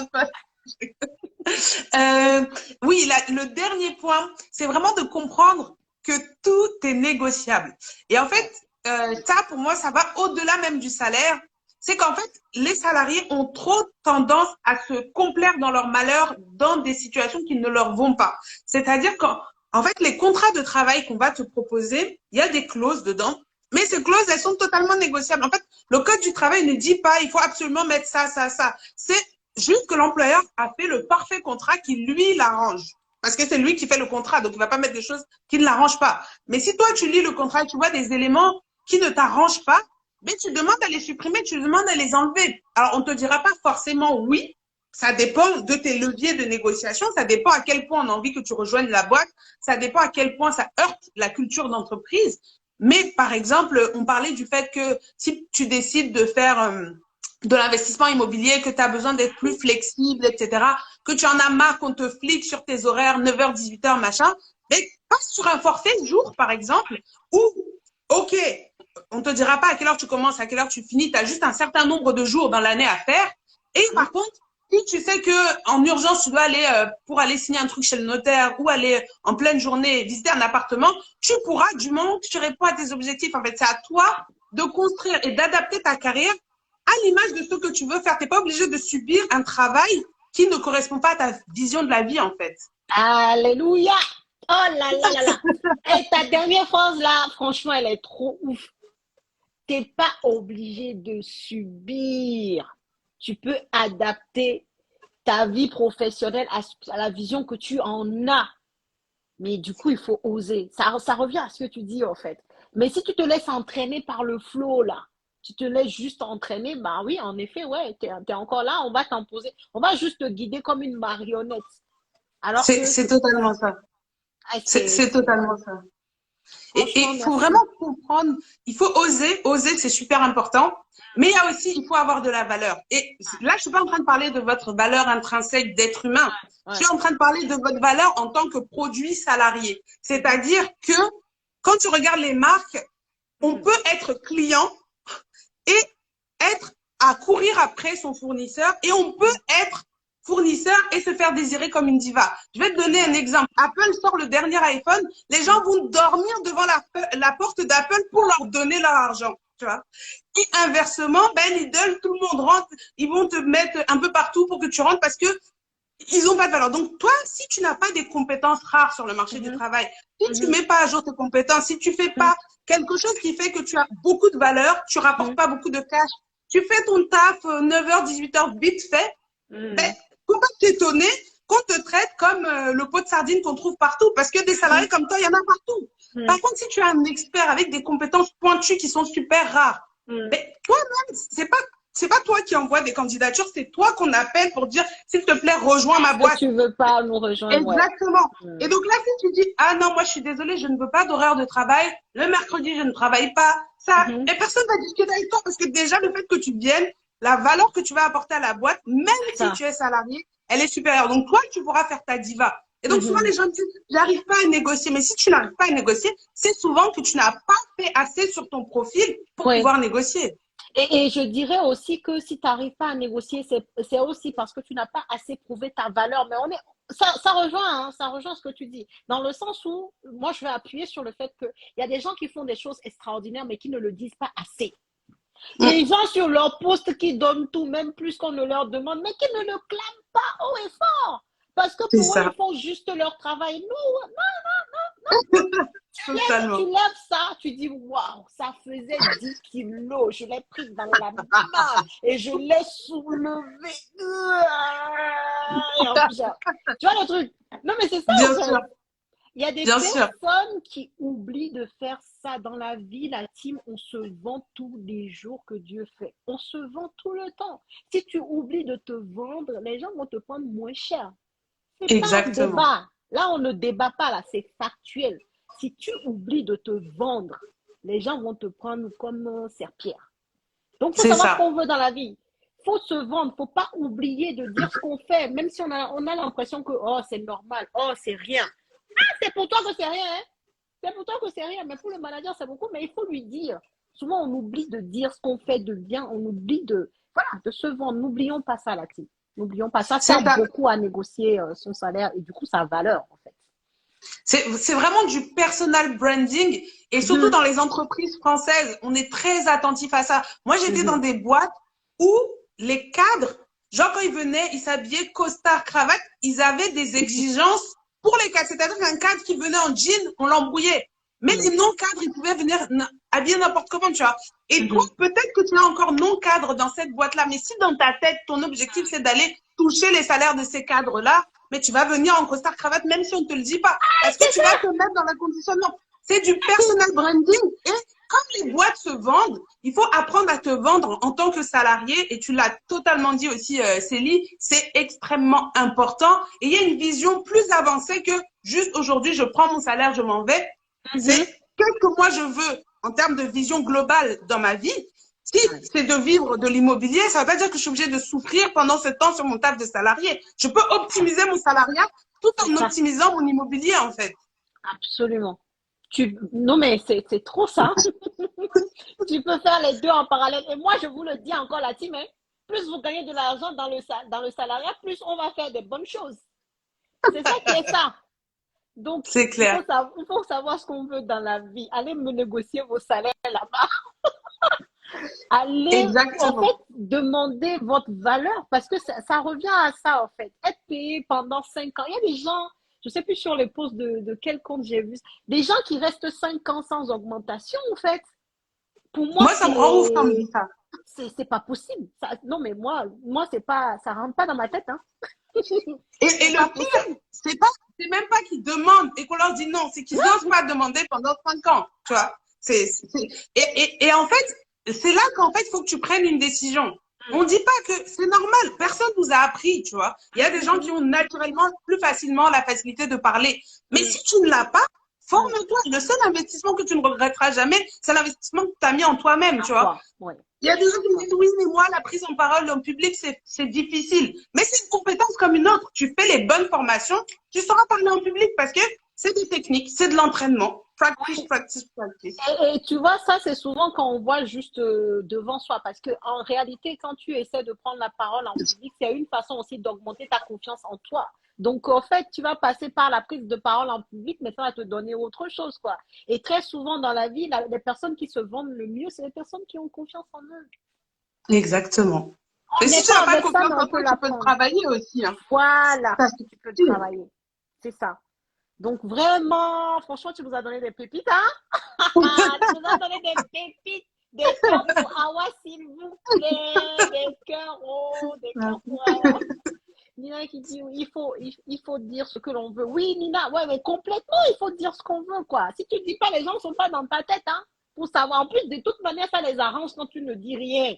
un peu. Oui, le dernier point, c'est vraiment de comprendre que tout est négociable. Et en fait, ça, pour moi, ça va au-delà même du salaire. C'est qu'en fait, les salariés ont trop tendance à se complaire dans leur malheur dans des situations qui ne leur vont pas. C'est-à-dire qu'en fait, les contrats de travail qu'on va te proposer, il y a des clauses dedans, mais ces clauses, elles sont totalement négociables. En fait, le code du travail ne dit pas, il faut absolument mettre ça, ça, ça. C'est juste que l'employeur a fait le parfait contrat qui lui l'arrange. Parce que c'est lui qui fait le contrat, donc il ne va pas mettre des choses qui ne l'arrangent pas. Mais si toi, tu lis le contrat et tu vois des éléments qui ne t'arrangent pas, mais tu demandes à les supprimer, tu demandes à les enlever. Alors, on ne te dira pas forcément oui. Ça dépend de tes leviers de négociation. Ça dépend à quel point on a envie que tu rejoignes la boîte. Ça dépend à quel point ça heurte la culture d'entreprise. Mais par exemple, on parlait du fait que si tu décides de faire de l'investissement immobilier, que tu as besoin d'être plus flexible, etc., que tu en as marre qu'on te flique sur tes horaires 9h, 18h, machin, mais passe sur un forfait jour, par exemple, où, OK, on te dira pas à quelle heure tu commences, à quelle heure tu finis, tu as juste un certain nombre de jours dans l'année à faire. Et par contre, si tu sais que en urgence, tu dois aller pour aller signer un truc chez le notaire ou aller en pleine journée visiter un appartement, tu pourras du moment que tu réponds à tes objectifs. En fait, c'est à toi de construire et d'adapter ta carrière à l'image de ce que tu veux faire. Tu n'es pas obligé de subir un travail qui ne correspond pas à ta vision de la vie, en fait. Alléluia! Oh là là là là! Et ta dernière phrase là, franchement, elle est trop ouf. T'es pas obligé de subir. Tu peux adapter ta vie professionnelle à la vision que tu en as. Mais du coup, il faut oser. Ça revient à ce que tu dis, en fait. Mais si tu te laisses entraîner par le flow, là, tu te laisses juste entraîner, bah oui, en effet, ouais, t'es encore là, on va t'imposer. On va juste te guider comme une marionnette. Alors que C'est totalement ça. C'est totalement ça. Et franchement, il faut merci. vraiment comprendre, il faut oser, c'est super important. Mais il y a aussi, il faut avoir de la valeur. Et là, je suis pas en train de parler de votre valeur intrinsèque d'être humain. Je Ouais. suis en train de parler de votre valeur en tant que produit salarié. C'est-à-dire que quand tu regardes les marques, on peut être client et être à courir après son fournisseur et on peut être fournisseur et se faire désirer comme une diva. Je vais te donner un exemple. Apple sort le dernier iPhone, les gens vont dormir devant la porte d'Apple pour leur donner leur argent, tu vois. Et inversement, ben Lidl, tout le monde rentre, ils vont te mettre un peu partout pour que tu rentres parce que ils n'ont pas de valeur. Donc, toi, si tu n'as pas des compétences rares sur le marché du travail, si tu mets pas à jour tes compétences, si tu fais pas quelque chose qui fait que tu as beaucoup de valeur, tu rapportes pas beaucoup de cash, tu fais ton taf 9h, 18h vite fait, ben, faut pas t'étonner qu'on te traite comme le pot de sardines qu'on trouve partout parce que des salariés comme toi, il y en a partout. Par contre, si tu es un expert avec des compétences pointues qui sont super rares, ben, toi-même, c'est pas toi qui envoie des candidatures, c'est toi qu'on appelle pour dire, s'il te plaît, rejoins ma Est-ce que boîte. tu veux pas nous rejoindre? Ouais. Exactement. Et donc là, si tu dis, ah non, moi, je suis désolée, je ne veux pas d'horaire de travail, le mercredi, je ne travaille pas, ça, et personne va discuter avec toi parce que déjà, le fait que tu viennes, la valeur que tu vas apporter à la boîte, même si tu es salarié, elle est supérieure. Donc toi, tu pourras faire ta diva. Et donc souvent, les gens disent, j'arrive pas à négocier. Mais si tu n'arrives pas à négocier, c'est souvent que tu n'as pas fait assez sur ton profil pour Oui. pouvoir négocier. Et je dirais aussi que si tu n'arrives pas à négocier, c'est aussi parce que tu n'as pas assez prouvé ta valeur. Mais ça rejoint, hein, ça rejoint ce que tu dis. Dans le sens où, moi, je vais appuyer sur le fait qu'il y a des gens qui font des choses extraordinaires, mais qui ne le disent pas assez. Les gens sur leur poste qui donnent tout, même plus qu'on ne leur demande, mais qui ne le clament pas haut et fort. Parce que pour eux, ils font juste leur travail. Nous, Totalement. tu lèves ça, tu dis waouh, ça faisait 10 kilos, je l'ai pris dans la main et je l'ai soulevé. Et en plus, tu vois le truc? Non, mais c'est ça. Bien sûr. Il y a des personnes qui oublient de faire ça dans la vie. La team, on se vend tous les jours que Dieu fait. On se vend tout le temps. Si tu oublies de te vendre, les gens vont te prendre moins cher. C'est pas un débat. Là, on ne débat pas, là, c'est factuel. Si tu oublies de te vendre, les gens vont te prendre comme serpillère. Donc, il faut savoir ce qu'on veut dans la vie. Il faut se vendre. Il ne faut pas oublier de dire ce qu'on fait, même si on a l'impression que oh, c'est normal, oh, c'est rien. Ah, c'est pour toi que c'est rien. Hein? C'est pour toi que c'est rien. Mais pour le manager, c'est beaucoup. Mais il faut lui dire. Souvent, on oublie de dire ce qu'on fait de bien. On oublie de se vendre. N'oublions pas ça, la team. N'oublions pas ça. Ça sert beaucoup à négocier son salaire et du coup, sa valeur, en fait. C'est vraiment du personal branding et surtout dans les entreprises françaises, on est très attentif à ça. Moi, j'étais dans des boîtes où les cadres, genre quand ils venaient, ils s'habillaient costard, cravate, ils avaient des exigences pour les cadres. C'est-à-dire qu'un cadre qui venait en jean, on l'embrouillait. Mais les non-cadres, ils pouvaient venir habiller n'importe comment, tu vois. Et donc, peut-être que tu es encore non-cadre dans cette boîte-là, mais si dans ta tête, ton objectif, c'est d'aller toucher les salaires de ces cadres-là, mais tu vas venir en costard cravate même si on ne te le dit pas. Parce que tu vas te mettre dans la condition. Non, c'est du personal branding. Et comme les boîtes se vendent, il faut apprendre à te vendre en tant que salarié. Et tu l'as totalement dit aussi, Célie, c'est extrêmement important. Et il y a une vision plus avancée que juste aujourd'hui, je prends mon salaire, je m'en vais. C'est qu'est-ce que moi je veux en termes de vision globale dans ma vie. Si c'est de vivre de l'immobilier, ça ne veut pas dire que je suis obligée de souffrir pendant ce temps sur mon taf de salarié. Je peux optimiser mon salariat tout en optimisant mon immobilier, en fait. Absolument. Non, mais c'est trop ça. Tu peux faire les deux en parallèle. Et moi, je vous le dis encore, la team, hein, plus vous gagnez de l'argent dans le salariat, plus on va faire de bonnes choses. C'est ça qui est ça. Donc, c'est clair. Il faut savoir ce qu'on veut dans la vie. Allez me négocier vos salaires là-bas. Allez, en Exactement. fait, demander votre valeur parce que ça revient à ça, en fait. Être payé pendant 5 ans. Il y a des gens, je sais plus sur les posts de quel compte j'ai vu, des gens qui restent 5 ans sans augmentation, en fait. Pour moi, Moi, ça me rend ouf quand on me dit ça. c'est pas possible. Non, mais moi, c'est pas, ça rentre pas dans ma tête, hein. Et C'est pas le pire, possible. c'est même pas qu'ils demandent et qu'on leur dit non, c'est qu'ils n'osent pas demander pendant 5 ans, tu vois. Et en fait, c'est là qu'en fait, il faut que tu prennes une décision. On dit pas que c'est normal, personne nous a appris, tu vois. Il y a des gens qui ont naturellement plus facilement la facilité de parler. Mais si tu ne l'as pas, forme-toi. Le seul investissement que tu ne regretteras jamais, c'est l'investissement que tu as mis en toi-même, tu vois. Toi, ouais. Il y a des gens qui me disent, oui, mais moi, la prise en parole en public, c'est difficile. Mais c'est une compétence comme une autre. Tu fais les bonnes formations, tu sauras parler en public parce que c'est des techniques, c'est de l'entraînement. Practice, practice, practice. Et tu vois, ça, c'est souvent quand on voit juste devant soi. Parce que en réalité, quand tu essaies de prendre la parole en public, c'est une façon aussi d'augmenter ta confiance en toi. Donc, en fait, tu vas passer par la prise de parole en public, mais ça va te donner autre chose, quoi. Et très souvent dans la vie, les personnes qui se vendent le mieux, c'est les personnes qui ont confiance en eux. Exactement. On Et n'est si tu pas n'as pas avec ça, confiance mais en on toi, peut tu peux te l'apprendre. travailler aussi, hein. Voilà, Ça, c'est tu peux sûr. travailler. C'est ça. Donc, vraiment, franchement, tu nous as donné des pépites, hein? Tu nous as donné des pépites, des cœurs pour Awa, s'il vous plaît, des cœurs, oh, des cœurs pour Awa. Nina qui dit, oui, il faut dire ce que l'on veut. Oui, Nina, ouais, mais complètement, il faut dire ce qu'on veut, quoi. Si tu ne dis pas, les gens ne sont pas dans ta tête, hein, pour savoir. En plus, de toute manière, ça les arrange quand tu ne dis rien.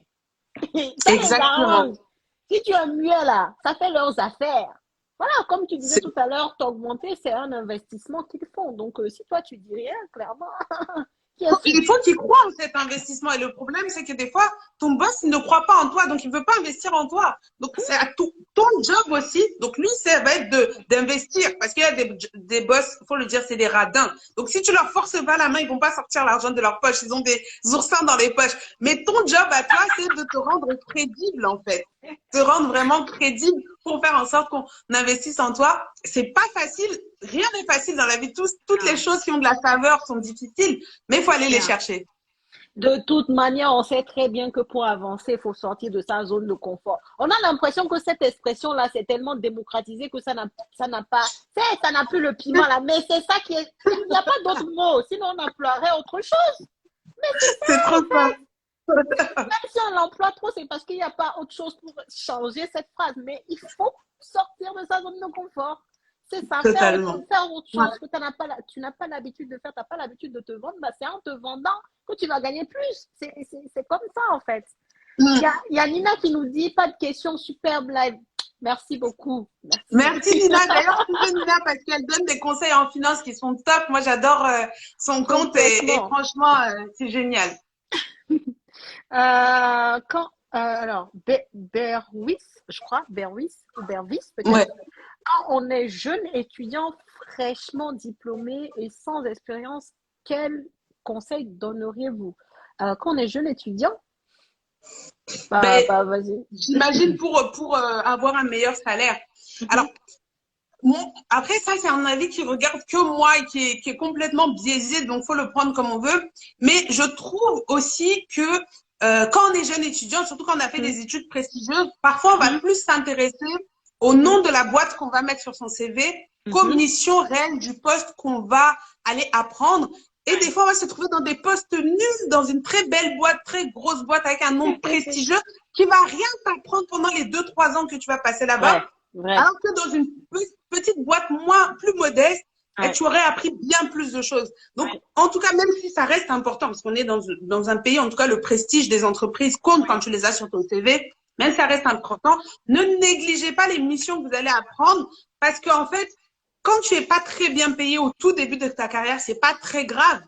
Ça les Exactement. arrange. Si tu es muet, là, ça fait leurs affaires. Voilà, comme tu disais C'est tout à l'heure, t'augmenter, c'est un investissement qu'ils font. Donc, si toi, tu dis rien, clairement, qui Il assume? faut qu'il croit en cet investissement. Et le problème, c'est que des fois, ton boss, il ne croit pas en toi, donc il ne veut pas investir en toi. Donc, c'est à ton job aussi. Donc, lui, ça va être d'investir. Parce qu'il y a des boss, il faut le dire, c'est des radins. Donc, si tu leur forces pas la main, ils vont pas sortir l'argent de leur poche. Ils ont des oursins dans les poches. Mais ton job à toi, c'est de te rendre crédible, en fait. Te rendre vraiment crédible pour faire en sorte qu'on investisse en toi. C'est pas facile. Rien n'est facile dans la vie. Toutes les choses qui ont de la saveur sont difficiles, mais il faut aller les Bien. chercher. De toute manière, on sait très bien que pour avancer, il faut sortir de sa zone de confort. On a l'impression que cette expression-là, c'est tellement démocratisé que ça n'a pas, ça n'a plus le piment là. Mais c'est ça qui est, il n'y a pas d'autre mot. Sinon, on emploierait autre chose. Mais c'est ça, C'est trop en ça. fait. Même si on l'emploie trop, c'est parce qu'il n'y a pas autre chose pour changer cette phrase. Mais il faut sortir de sa zone de confort. C'est ça, Totalement. faire autre Ouais. chose que tu n'as pas l'habitude de faire, tu n'as pas l'habitude de te vendre, bah, c'est en te vendant que tu vas gagner plus. C'est comme ça, en fait. Mm. Il y a Nina qui nous dit, pas de questions, superbe live. Merci beaucoup. Merci Nina. D'ailleurs, suivez Nina parce qu'elle donne des conseils en finance qui sont top. Moi, j'adore son compte et franchement, c'est génial. Alors, Berwis, je crois, Berwis ou Bervis peut-être. Ouais. Quand on est jeune étudiant fraîchement diplômé et sans expérience, quel conseil donneriez-vous? Quand on est jeune étudiant, Ben, vas-y. j'imagine pour avoir un meilleur salaire. Alors, après, ça, c'est un avis qui regarde que moi et qui est complètement biaisé, donc faut le prendre comme on veut. Mais je trouve aussi que quand on est jeune étudiant, surtout quand on a fait des études prestigieuses, parfois on va plus s'intéresser au nom de la boîte qu'on va mettre sur son CV qu'aux missions réelles du poste qu'on va aller apprendre. Et des fois, on va se trouver dans des postes nuls, dans une très belle boîte, très grosse boîte avec un nom prestigieux qui va rien t'apprendre pendant les 2-3 ans que tu vas passer là-bas. Ouais. Alors que dans une petite boîte plus modeste, tu aurais appris bien plus de choses. Donc, en tout cas, même si ça reste important, parce qu'on est dans un pays, en tout cas, le prestige des entreprises compte quand tu les as sur ton CV, même si ça reste important, ne négligez pas les missions que vous allez apprendre, parce qu'en fait, quand tu es pas très bien payé au tout début de ta carrière, c'est pas très grave.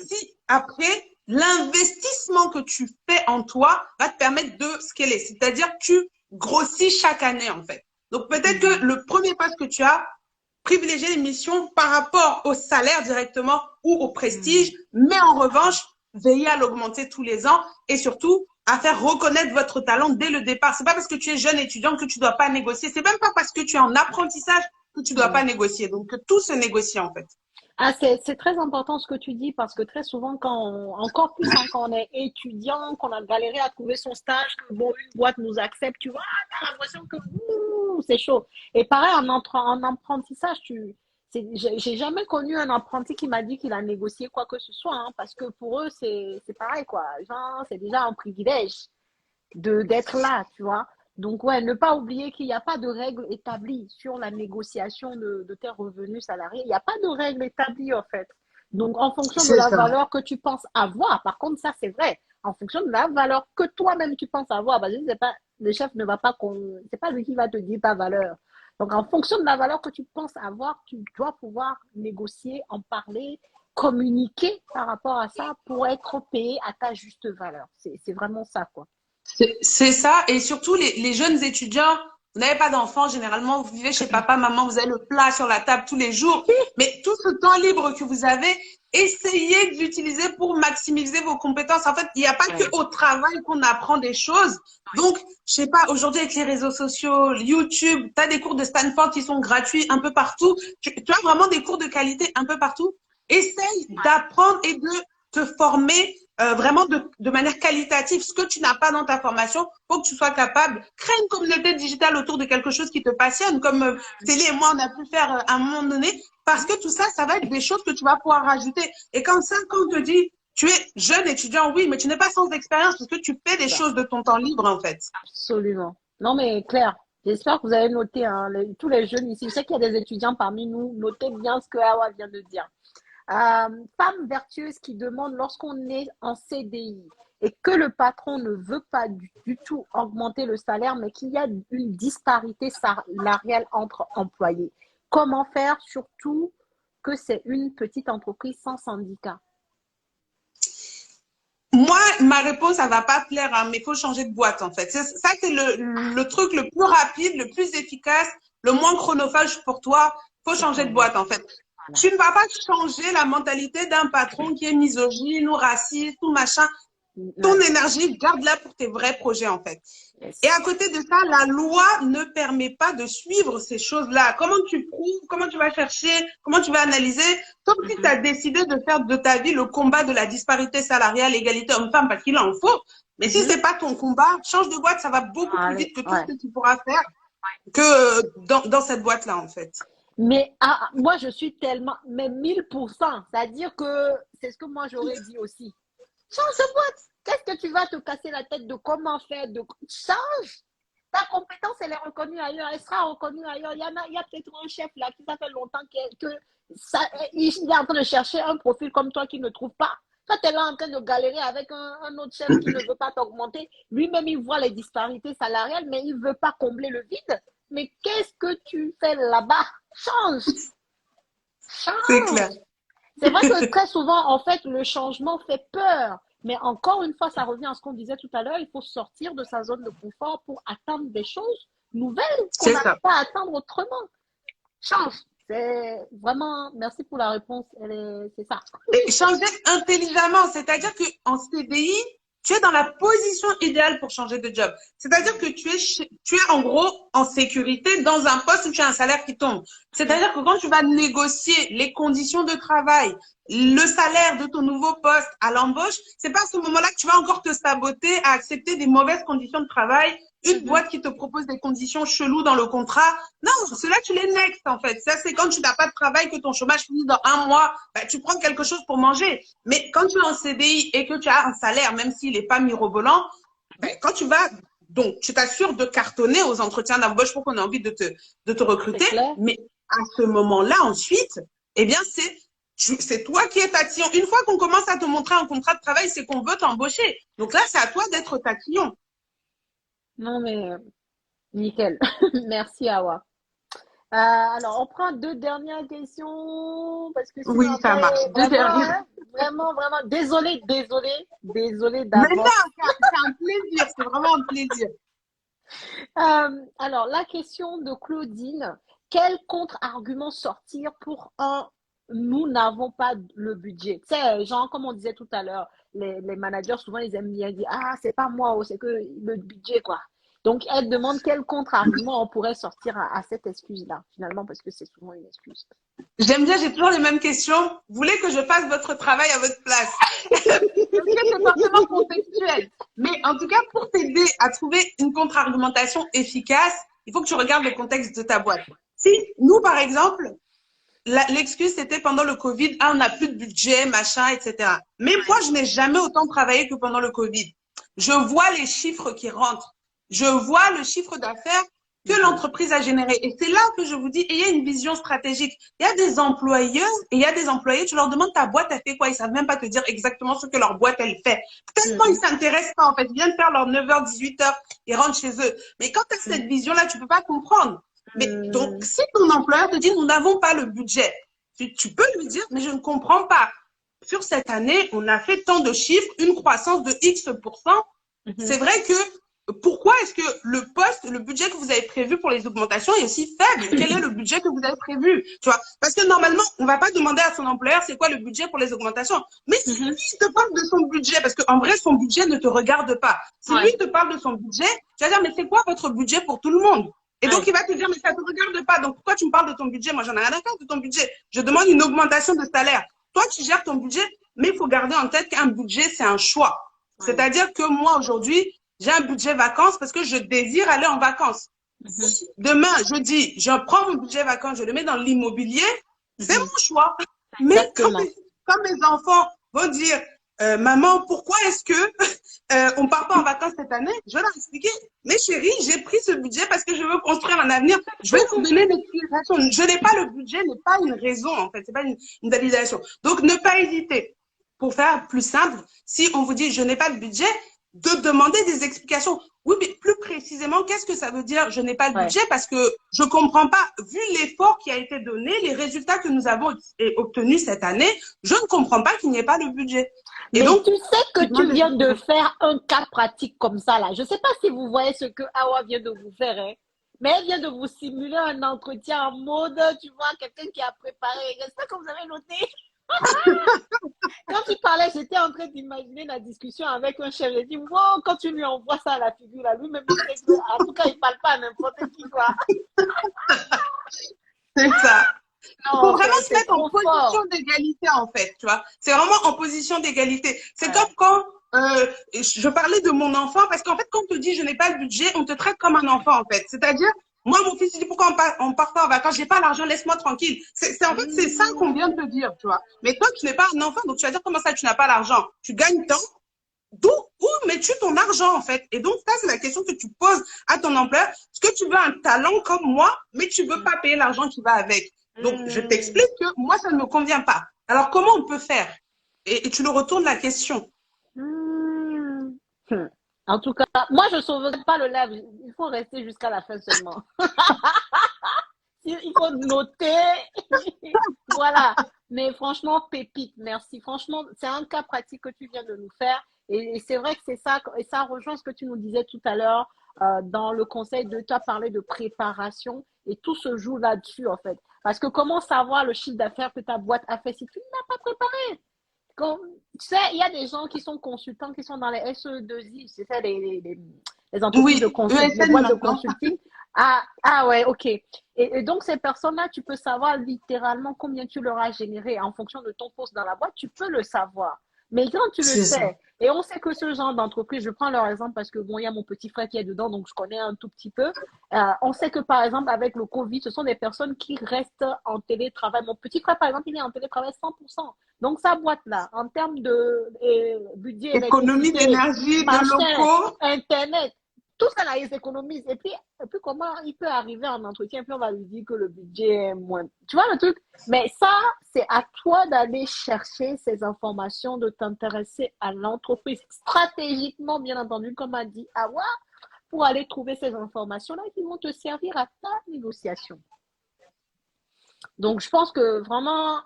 Si après, l'investissement que tu fais en toi va te permettre de scaler, c'est-à-dire que tu grossis chaque année, en fait. Donc, peut-être que le premier poste que tu as, privilégier les missions par rapport au salaire directement ou au prestige, mais en revanche, veillez à l'augmenter tous les ans et surtout à faire reconnaître votre talent dès le départ. C'est pas parce que tu es jeune étudiant que tu dois pas négocier. C'est même pas parce que tu es en apprentissage que tu dois pas négocier. Donc, que tout se négocie, en fait. Ah, c'est très important ce que tu dis parce que très souvent, encore plus quand on est étudiant, qu'on a galéré à trouver son stage, que bon, une boîte nous accepte, tu vois, t'as l'impression que c'est chaud. Et pareil, en apprentissage, j'ai jamais connu un apprenti qui m'a dit qu'il a négocié quoi que ce soit, hein, parce que pour eux, c'est pareil, quoi. Genre, c'est déjà un privilège d'être là, tu vois. Donc, ouais, ne pas oublier qu'il n'y a pas de règles établies sur la négociation de tes revenus salariés. Il n'y a pas de règles établies, en fait. Donc, en fonction de C'est la ça. valeur que tu penses avoir, par contre, ça, c'est vrai. En fonction de la valeur que toi-même tu penses avoir, parce que c'est pas, le chef ne va pas, c'est pas lui qui va te dire ta valeur. Donc, en fonction de la valeur que tu penses avoir, tu dois pouvoir négocier, en parler, communiquer par rapport à ça pour être payé à ta juste valeur. C'est vraiment ça, quoi. C'est ça, et surtout les jeunes étudiants, vous n'avez pas d'enfants, généralement, vous vivez chez papa, maman, vous avez le plat sur la table tous les jours, mais tout ce temps libre que vous avez, essayez de l'utiliser pour maximiser vos compétences. En fait, il n'y a pas que Ouais. au travail qu'on apprend des choses. Donc, je sais pas, aujourd'hui avec les réseaux sociaux, YouTube, tu as des cours de Stanford qui sont gratuits un peu partout. Tu as vraiment des cours de qualité un peu partout. Essaye d'apprendre et de te former vraiment de manière qualitative. Ce que tu n'as pas dans ta formation, faut que tu sois capable. Crée une communauté digitale autour de quelque chose qui te passionne, comme Célie et moi, on a pu faire à un moment donné, parce que tout ça, ça va être des choses que tu vas pouvoir rajouter. Et quand 5 ans, on te dit, tu es jeune étudiant, oui, mais tu n'es pas sans expérience parce que tu fais des Ça. choses de ton temps libre, en fait. Absolument. Non, mais Claire, j'espère que vous avez noté, hein, tous les jeunes ici. Je sais qu'il y a des étudiants parmi nous. Notez bien ce que Awa vient de dire. Femme vertueuse qui demande lorsqu'on est en CDI et que le patron ne veut pas du tout augmenter le salaire, mais qu'il y a une disparité salariale entre employés. Comment faire, surtout que c'est une petite entreprise sans syndicat? Moi, ma réponse, ça va pas plaire, hein, mais il faut changer de boîte, en fait. Ça, c'est le truc le plus rapide, le plus efficace, le moins chronophage pour toi. Faut C'est changer de clair. boîte, en fait. Voilà. Tu ne vas pas changer la mentalité d'un patron qui est misogyne ou raciste ou machin. Ton Ouais. énergie, garde-la pour tes vrais projets, en fait. Et à Yes. côté de ça, la loi ne permet pas de suivre ces choses-là. Comment tu prouves, comment tu vas chercher, comment tu vas analyser, sauf si tu Mhm. as décidé de faire de ta vie le combat de la disparité salariale, égalité homme-femme, parce qu'il en faut. Mais si Mhm. c'est pas ton combat, change de boîte, ça va beaucoup plus Allez, vite que tout ce ouais. que tu pourras faire que dans cette boîte-là, en fait. Mais moi, je suis tellement, mais 1000%. C'est-à-dire que c'est ce que moi, j'aurais dit aussi. Change de boîte. Qu'est-ce que tu vas te casser la tête de comment faire, change. Ta compétence, elle est reconnue ailleurs, elle sera reconnue ailleurs. Il y a peut-être un chef là qui ça fait longtemps il est en train de chercher un profil comme toi qui ne trouve pas. Toi, tu es là en train de galérer avec un autre chef qui ne veut pas t'augmenter. Lui-même, il voit les disparités salariales, mais il ne veut pas combler le vide. Mais qu'est-ce que tu fais là-bas? Change, C'est clair. change. C'est vrai que très souvent, en fait, le changement fait peur. Mais encore une fois, ça revient à ce qu'on disait tout à l'heure, il faut sortir de sa zone de confort pour atteindre des choses nouvelles qu'on C'est n'arrive ça. pas à atteindre autrement. Change. C'est vraiment, merci pour la réponse. C'est ça. Et changer intelligemment, c'est-à-dire qu'en CDI, tu es dans la position idéale pour changer de job. C'est-à-dire que tu es en gros en sécurité dans un poste où tu as un salaire qui tombe. C'est-à-dire que quand tu vas négocier les conditions de travail, le salaire de ton nouveau poste à l'embauche, c'est pas à ce moment-là que tu vas encore te saboter à accepter des mauvaises conditions de travail, une Mhm. boîte qui te propose des conditions cheloues dans le contrat. Non, cela tu les next en fait. Ça c'est quand tu n'as pas de travail, que ton chômage finit dans un mois, bah, tu prends quelque chose pour manger. Mais quand tu es en CDI et que tu as un salaire, même s'il n'est pas mirobolant, bah, quand tu vas, donc tu t'assures de cartonner aux entretiens d'embauche pour qu'on ait envie de te C'est recruter. clair. Mais à ce moment-là, ensuite, eh bien, c'est toi qui es tatillon. Une fois qu'on commence à te montrer un contrat de travail, c'est qu'on veut t'embaucher. Donc là, c'est à toi d'être tatillon. Non, mais nickel. Merci, Awa. Alors, on prend deux dernières questions parce que sinon Oui, ça marche. après, Deux vraiment, derniers. hein, vraiment, vraiment, désolé Mais non, d'avance. c'est un plaisir. C'est vraiment un plaisir. Alors, la question de Claudine, quel contre-argument sortir pour un nous n'avons pas le budget? Tu sais, genre, comme on disait tout à l'heure, les managers, souvent, ils aiment bien dire, ah, c'est pas moi, oh, c'est que le budget, quoi. Donc, elle demande quel contre-argument on pourrait sortir à cette excuse-là, finalement, parce que c'est souvent une excuse. J'aime bien, j'ai toujours les mêmes questions. Vous voulez que je fasse votre travail à votre place? Parce que c'est forcément contextuel. Mais en tout cas, pour t'aider à trouver une contre-argumentation efficace, il faut que tu regardes le contexte de ta boîte. Si nous, par exemple, l'excuse c'était pendant le Covid, ah, on n'a plus de budget, machin, etc. Mais moi, je n'ai jamais autant travaillé que pendant le Covid. Je vois les chiffres qui rentrent. Je vois le chiffre d'affaires que l'entreprise a généré. Et c'est là que je vous dis, ayez une vision stratégique. Il y a des employeurs et il y a des employés, tu leur demandes ta boîte, elle fait quoi? Ils savent même pas te dire exactement ce que leur boîte, elle fait. Tellement ils s'intéressent pas, en fait. Ils viennent faire leurs 9h, 18h, ils rentrent chez eux. Mais quand tu as cette vision-là, tu peux pas comprendre. Mais donc, si ton employeur te dit, nous n'avons pas le budget, tu peux lui dire, mais je ne comprends pas. Sur cette année, on a fait tant de chiffres, une croissance de X%. C'est vrai que pourquoi est-ce que le budget que vous avez prévu pour les augmentations est aussi faible? Quel est le budget que vous avez prévu? Tu vois? Parce que normalement, on va pas demander à son employeur c'est quoi le budget pour les augmentations. Mais si lui te parle de son budget, parce qu'en vrai, son budget ne te regarde pas. Si lui te parle de son budget, tu vas dire, mais c'est quoi votre budget pour tout le monde? Et donc, il va te dire, mais ça te regarde pas. Donc, pourquoi tu me parles de ton budget? Moi, j'en ai rien à faire de ton budget. Je demande une augmentation de salaire. Toi, tu gères ton budget, mais il faut garder en tête qu'un budget, c'est un choix. C'est-à-dire que moi, aujourd'hui, j'ai un budget vacances parce que je désire aller en vacances. Si demain, je dis, je prends mon budget vacances, je le mets dans l'immobilier, c'est mon choix. Mais quand mes enfants vont dire, maman, pourquoi est-ce que on part pas en vacances cette année? Je vais leur expliquer, mais chérie, j'ai pris ce budget parce que je veux construire un avenir. Je vais vous donner l'explication. Je n'ai pas le budget, n'est pas une raison, en fait. C'est pas une validation. Donc, ne pas hésiter. Pour faire plus simple, si on vous dit, je n'ai pas de budget, de demander des explications. Oui, mais plus précisément, qu'est-ce que ça veut dire je n'ai pas le budget? Parce que je comprends pas, vu l'effort qui a été donné, les résultats que nous avons obtenus cette année, je ne comprends pas qu'il n'y ait pas le budget. Et mais donc, tu sais que tu viens de faire un cas pratique comme ça, là. Je ne sais pas si vous voyez ce que Awa vient de vous faire, hein, mais elle vient de vous simuler un entretien en mode, tu vois, quelqu'un qui a préparé. J'espère que vous avez noté. Quand tu parlais, j'étais en train d'imaginer la discussion avec un chef. J'ai dit, wow, quand tu lui envoies ça à la figure, là, lui-même, en tout cas, il ne parle pas à n'importe qui, quoi. C'est ça. Il faut vraiment se mettre en position d'égalité, en fait, tu vois. C'est vraiment en position d'égalité. C'est comme quand je parlais de mon enfant, parce qu'en fait, quand on te dit je n'ai pas le budget, on te traite comme un enfant, en fait. C'est-à-dire, moi, mon fils, il dit pourquoi on part pas en vacances, j'ai pas l'argent, laisse-moi tranquille. En fait, c'est ça qu'on vient de te dire, tu vois. Mais toi, tu n'es pas un enfant, donc tu vas dire comment ça, tu n'as pas l'argent. Tu gagnes tant. Où mets-tu ton argent, en fait? Et donc, ça, c'est la question que tu poses à ton employeur. Est-ce que tu veux un talent comme moi, mais tu veux pas payer l'argent qui va avec? Donc, je t'explique que moi, ça ne me convient pas. Alors, comment on peut faire? Et tu le retournes la question. En tout cas, moi, je ne sauverai pas le live. Il faut rester jusqu'à la fin seulement. Il faut noter. Voilà. Mais franchement, pépite, merci. Franchement, c'est un cas pratique que tu viens de nous faire. Et c'est vrai que c'est ça. Et ça rejoint ce que tu nous disais tout à l'heure dans le conseil de toi parler de préparation. Et tout se joue là-dessus, en fait. Parce que comment savoir le chiffre d'affaires que ta boîte a fait si tu ne l'as pas préparé? Tu sais, il y a des gens qui sont consultants, qui sont dans les SE2I, c'est ça, les entreprises de consulting, les boîtes de consulting. Ah ouais, ok. Et donc, ces personnes-là, tu peux savoir littéralement combien tu leur as généré en fonction de ton poste dans la boîte, tu peux le savoir. Mais quand tu le sais, et on sait que ce genre d'entreprise, je prends leur exemple parce que bon, il y a mon petit frère qui est dedans, donc je connais un tout petit peu. On sait que par exemple, avec le Covid, ce sont des personnes qui restent en télétravail. Mon petit frère, par exemple, il est en télétravail 100%. Donc, sa boîte-là, en termes de budget, économie d'énergie, de locaux, Internet, tout ça là, ils économisent. Et puis comment il peut arriver en entretien, puis on va lui dire que le budget est moins. Tu vois le truc? Mais ça, c'est à toi d'aller chercher ces informations, de t'intéresser à l'entreprise stratégiquement, bien entendu, comme a dit Awa, pour aller trouver ces informations-là qui vont te servir à ta négociation. Donc, je pense que vraiment,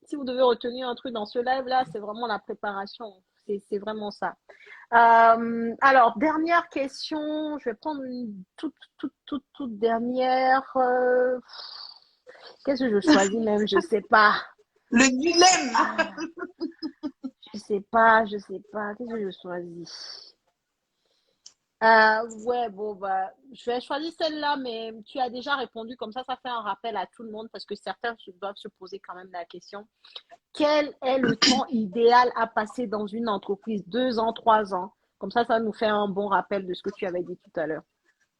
si vous devez retenir un truc dans ce live-là, c'est vraiment la préparation. C'est vraiment ça. Alors, dernière question. Je vais prendre une toute dernière. Qu'est-ce que je choisis même? Je sais pas. Le dilemme. Je sais pas. Qu'est-ce que je choisis? Ouais, bon, bah, je vais choisir celle-là, mais tu as déjà répondu, comme ça fait un rappel à tout le monde parce que certains doivent se poser quand même la question. Quel est le temps idéal à passer dans une entreprise? 2 ans, 3 ans? Comme ça nous fait un bon rappel de ce que tu avais dit tout à l'heure.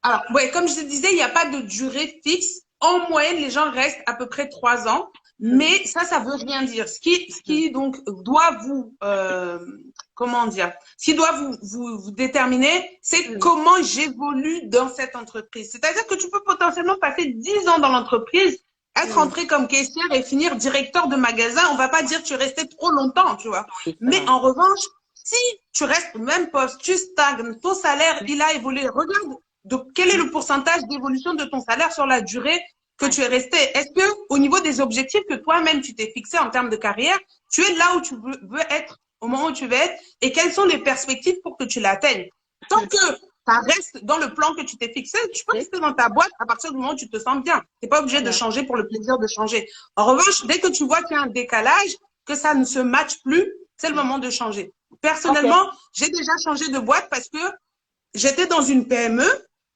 Alors, ouais, comme je te disais, il n'y a pas de durée fixe. En moyenne, les gens restent à peu près 3 ans. Hmm, Mais ça veut rien dire. Ce hmm, qui donc doit vous, comment dire, ce qui doit vous déterminer, c'est hmm, comment j'évolue dans cette entreprise. C'est-à-dire que tu peux potentiellement passer 10 ans dans l'entreprise, être hmm. entré comme caissière et finir directeur de magasin. On va pas dire que tu es resté trop longtemps, tu vois. Oui, c'est Mais vrai. en revanche, si tu restes au même poste, tu stagnes, ton salaire, il a évolué. Regarde quel est Hmm, le pourcentage d'évolution de ton salaire sur la durée que ouais, tu es resté? Est-ce que au niveau des objectifs que toi-même tu t'es fixé en termes de carrière, tu es là où tu veux être au moment où tu veux être et quelles sont les perspectives pour que tu l'atteignes? Tant hmm. que ça reste dans le plan que tu t'es fixé, tu peux C'est rester dans ta boîte à partir du moment où tu te sens bien. Tu n'es pas obligé de bien. changer pour le plaisir de changer. En revanche, dès que tu vois qu'il y a un décalage, que ça ne se matche plus, c'est le Hmm. moment de changer. Ok. Personnellement, j'ai déjà changé de boîte parce que j'étais dans une PME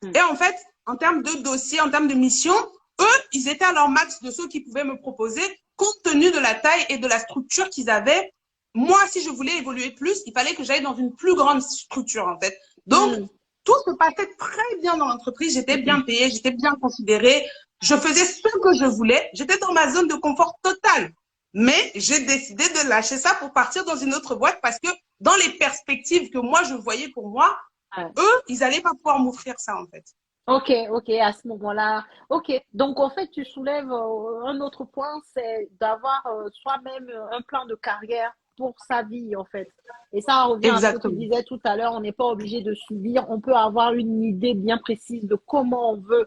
Hmm. et en fait, en termes de dossier, en termes de mission, eux, ils étaient à leur max de ceux qu'ils pouvaient me proposer compte tenu de la taille et de la structure qu'ils avaient. Moi, si je voulais évoluer plus, il fallait que j'aille dans une plus grande structure en fait. Donc, Hmm. tout se passait très bien dans l'entreprise. J'étais bien payée, j'étais bien considérée. Je faisais ce que je voulais. J'étais dans ma zone de confort totale. Mais j'ai décidé de lâcher ça pour partir dans une autre boîte parce que dans les perspectives que moi je voyais pour moi, Ouais. eux, ils allaient pas pouvoir m'offrir ça, en fait. Ok, ok, à ce moment-là. Ok, donc en fait, tu soulèves un autre point, c'est d'avoir soi-même un plan de carrière pour sa vie, en fait. Et ça revient à ce que tu Exactement. disais tout à l'heure, on n'est pas obligé de subir, on peut avoir une idée bien précise de comment on veut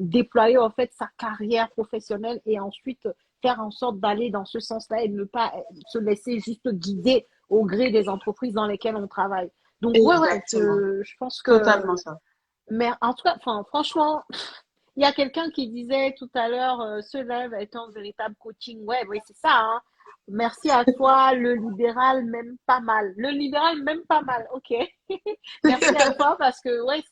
déployer en fait sa carrière professionnelle et ensuite faire en sorte d'aller dans ce sens-là et ne pas se laisser juste guider au gré des entreprises dans lesquelles on travaille. Donc ouais, ouais, Exactement. je pense que Totalement ça. mais en tout cas, enfin, franchement, il y a quelqu'un qui disait tout à l'heure, se lève est un véritable coaching. Ouais, oui, c'est ça, hein. Merci à toi, le libéral, même pas mal. Le libéral, même pas mal. Ok. Merci à toi parce que, ouais,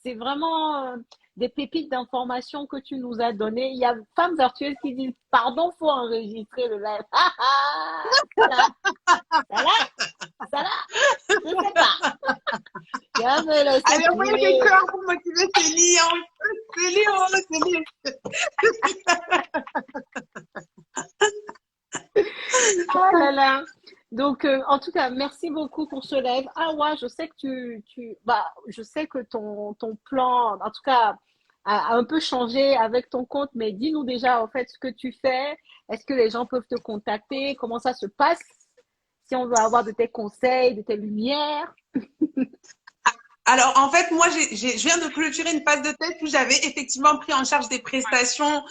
c'est vraiment des pépites d'informations que tu nous as données. Il y a Femme Virtuelle qui dit, pardon, faut enregistrer le live. Ah, ah, ça là, ça là, ça là, je sais pas. Je vais me laisser Allez, envoyez des prier. cœurs pour motiver Célie. Célie, oh, Célie. Ah là là. Donc, en tout cas, merci beaucoup pour ce live. Ah ouais, je sais que bah, je sais que ton plan, en tout cas, a un peu changé avec ton compte, mais dis-nous déjà, en fait, ce que tu fais. Est-ce que les gens peuvent te contacter? Comment ça se passe? Si on veut avoir de tes conseils, de tes lumières. Alors, en fait, moi, je viens de clôturer une phase de test où j'avais effectivement pris en charge des prestations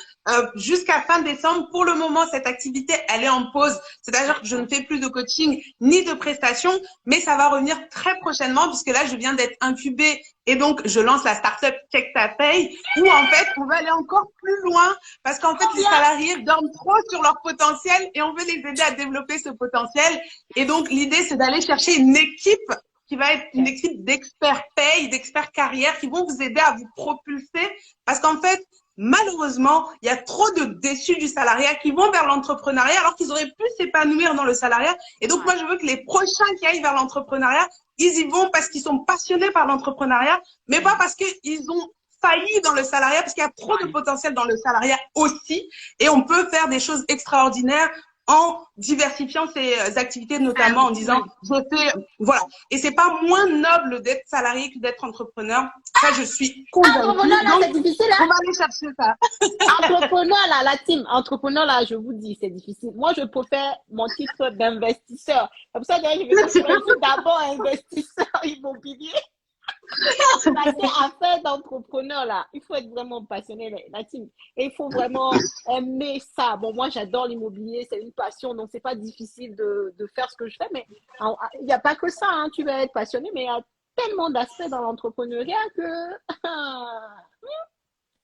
jusqu'à fin décembre. Pour le moment, cette activité, elle est en pause. C'est-à-dire que je ne fais plus de coaching ni de prestations, mais ça va revenir très prochainement puisque là, je viens d'être incubée et donc je lance la startup Check Ta Paye où en fait, on va aller encore plus loin parce qu'en fait, Trop les bien. salariés dorment trop sur leur potentiel et on veut les aider à développer ce potentiel. Et donc, l'idée, c'est d'aller chercher une équipe qui va être une Ok. équipe d'experts paye, d'experts carrière qui vont vous aider à vous propulser parce qu'en fait, malheureusement, il y a trop de déçus du salariat qui vont vers l'entrepreneuriat alors qu'ils auraient pu s'épanouir dans le salariat. Et donc, moi, Ouais. je veux que les prochains qui aillent vers l'entrepreneuriat, ils y vont parce qu'ils sont passionnés par l'entrepreneuriat, mais pas parce qu'ils ont failli dans le salariat, parce qu'il y a trop de Ouais. potentiel dans le salariat aussi, et on peut faire des choses extraordinaires en diversifiant ses activités, notamment en disant, Ouais. je fais, voilà. Et c'est pas moins noble d'être salarié que d'être entrepreneur. Ça, je suis convaincue. Entrepreneur, là, Donc, c'est difficile, on hein? va aller chercher ça. Entrepreneur, là, la team, entrepreneur, là, je vous dis, c'est difficile. Moi, je préfère mon titre d'investisseur. Comme ça, d'ailleurs, je vais dire que moi, je suis d'abord investisseur immobilier. Parce qu'à faire d'entrepreneur, là, il faut être vraiment passionné, la team. Et il faut vraiment aimer ça. Bon, moi, j'adore l'immobilier, c'est une passion, donc c'est pas difficile de faire ce que je fais, mais il n'y a pas que ça, hein. Tu vas être passionné, mais il y a tellement d'aspects dans l'entrepreneuriat que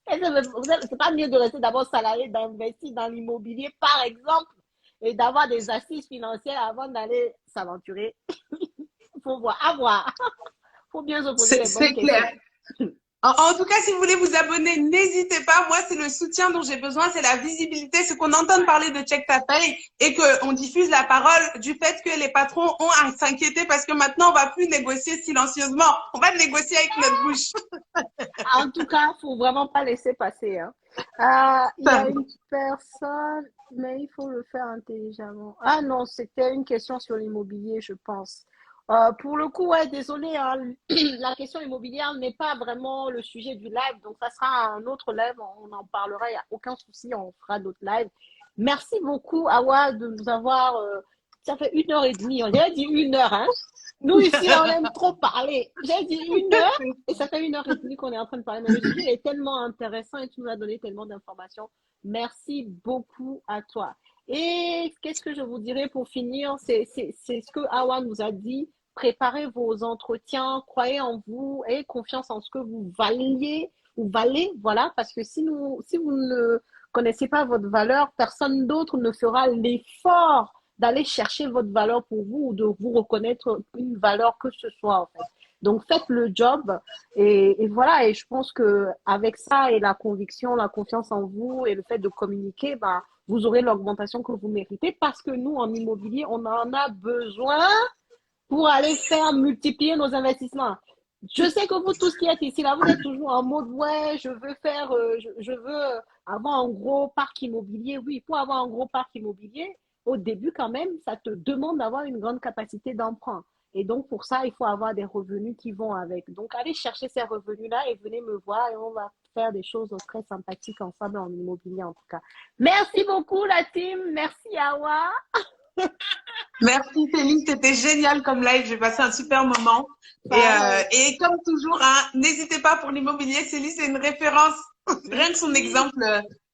c'est pas mieux de rester d'abord salarié, d'investir dans l'immobilier, par exemple, et d'avoir des assises financières avant d'aller s'aventurer. Il faut voir, à voir. Faut bien se poser les bonnes C'est questions. clair. En tout cas, si vous voulez vous abonner, n'hésitez pas. Moi, c'est le soutien dont j'ai besoin, c'est la visibilité, c'est qu'on entende parler de Check Ta Paye et qu'on diffuse la parole du fait que les patrons ont à s'inquiéter parce que maintenant, on va plus négocier silencieusement. On va négocier avec notre bouche. En tout cas, faut vraiment pas laisser passer, hein. Il y a une personne, mais il faut le faire intelligemment. Ah non, c'était une question sur l'immobilier, je pense. Pour le coup, ouais, désolé, hein, la question immobilière n'est pas vraiment le sujet du live, donc ça sera un autre live, on en parlera, il n'y a aucun souci, on fera d'autres lives. Merci beaucoup, Awa, de nous avoir. Ça fait 1 heure et demie, on dirait dit 1 heure, hein. Nous ici, là, on aime trop parler. J'ai dit 1 heure et ça fait 1 heure et demie qu'on est en train de parler. Mais le sujet est tellement intéressant et tu nous as donné tellement d'informations. Merci beaucoup à toi. Et qu'est-ce que je vous dirais pour finir? C'est ce que Awa nous a dit. Préparez vos entretiens, croyez en vous, ayez confiance en ce que vous valiez ou valez, voilà, parce que si vous ne connaissez pas votre valeur, personne d'autre ne fera l'effort d'aller chercher votre valeur pour vous ou de vous reconnaître une valeur que ce soit, en fait. Donc, faites le job et voilà. Et je pense que avec ça et la conviction, la confiance en vous et le fait de communiquer, bah, vous aurez l'augmentation que vous méritez parce que nous, en immobilier, on en a besoin pour aller faire multiplier nos investissements. Je sais que vous tous qui êtes ici, là, vous êtes toujours en mode, ouais, je veux faire, je veux avoir un gros parc immobilier. Oui, pour avoir un gros parc immobilier, au début, quand même, ça te demande d'avoir une grande capacité d'emprunt. Et donc, pour ça, il faut avoir des revenus qui vont avec. Donc, allez chercher ces revenus-là et venez me voir et on va faire des choses très sympathiques ensemble en immobilier, en tout cas. Merci beaucoup, la team. Merci, Awa. Merci Céline, c'était génial comme live, j'ai passé un super moment. Et comme toujours, hein, n'hésitez pas pour l'immobilier, Céline c'est une référence. Rien que son exemple,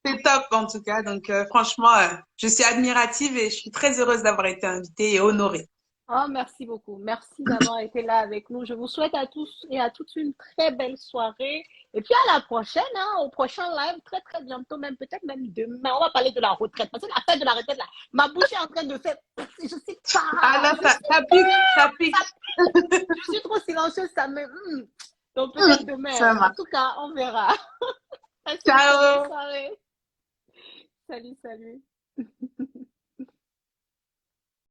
c'est top en tout cas. Donc franchement, je suis admirative et je suis très heureuse d'avoir été invitée et honorée. Oh, merci beaucoup. Merci d'avoir été là avec nous. Je vous souhaite à tous et à toutes une très belle soirée. Et puis à la prochaine, hein, au prochain live, très très bientôt, même peut-être même demain. On va parler de la retraite. Parce que la fête de la retraite, là, ma bouche est en train de faire. Je sais Ah pas. là, ça pique, ça pique. Je suis trop silencieuse, ça me. Donc peut-être Ça demain. En marche. tout cas, on verra. Passez une très belle Ciao. soirée. Salut, salut.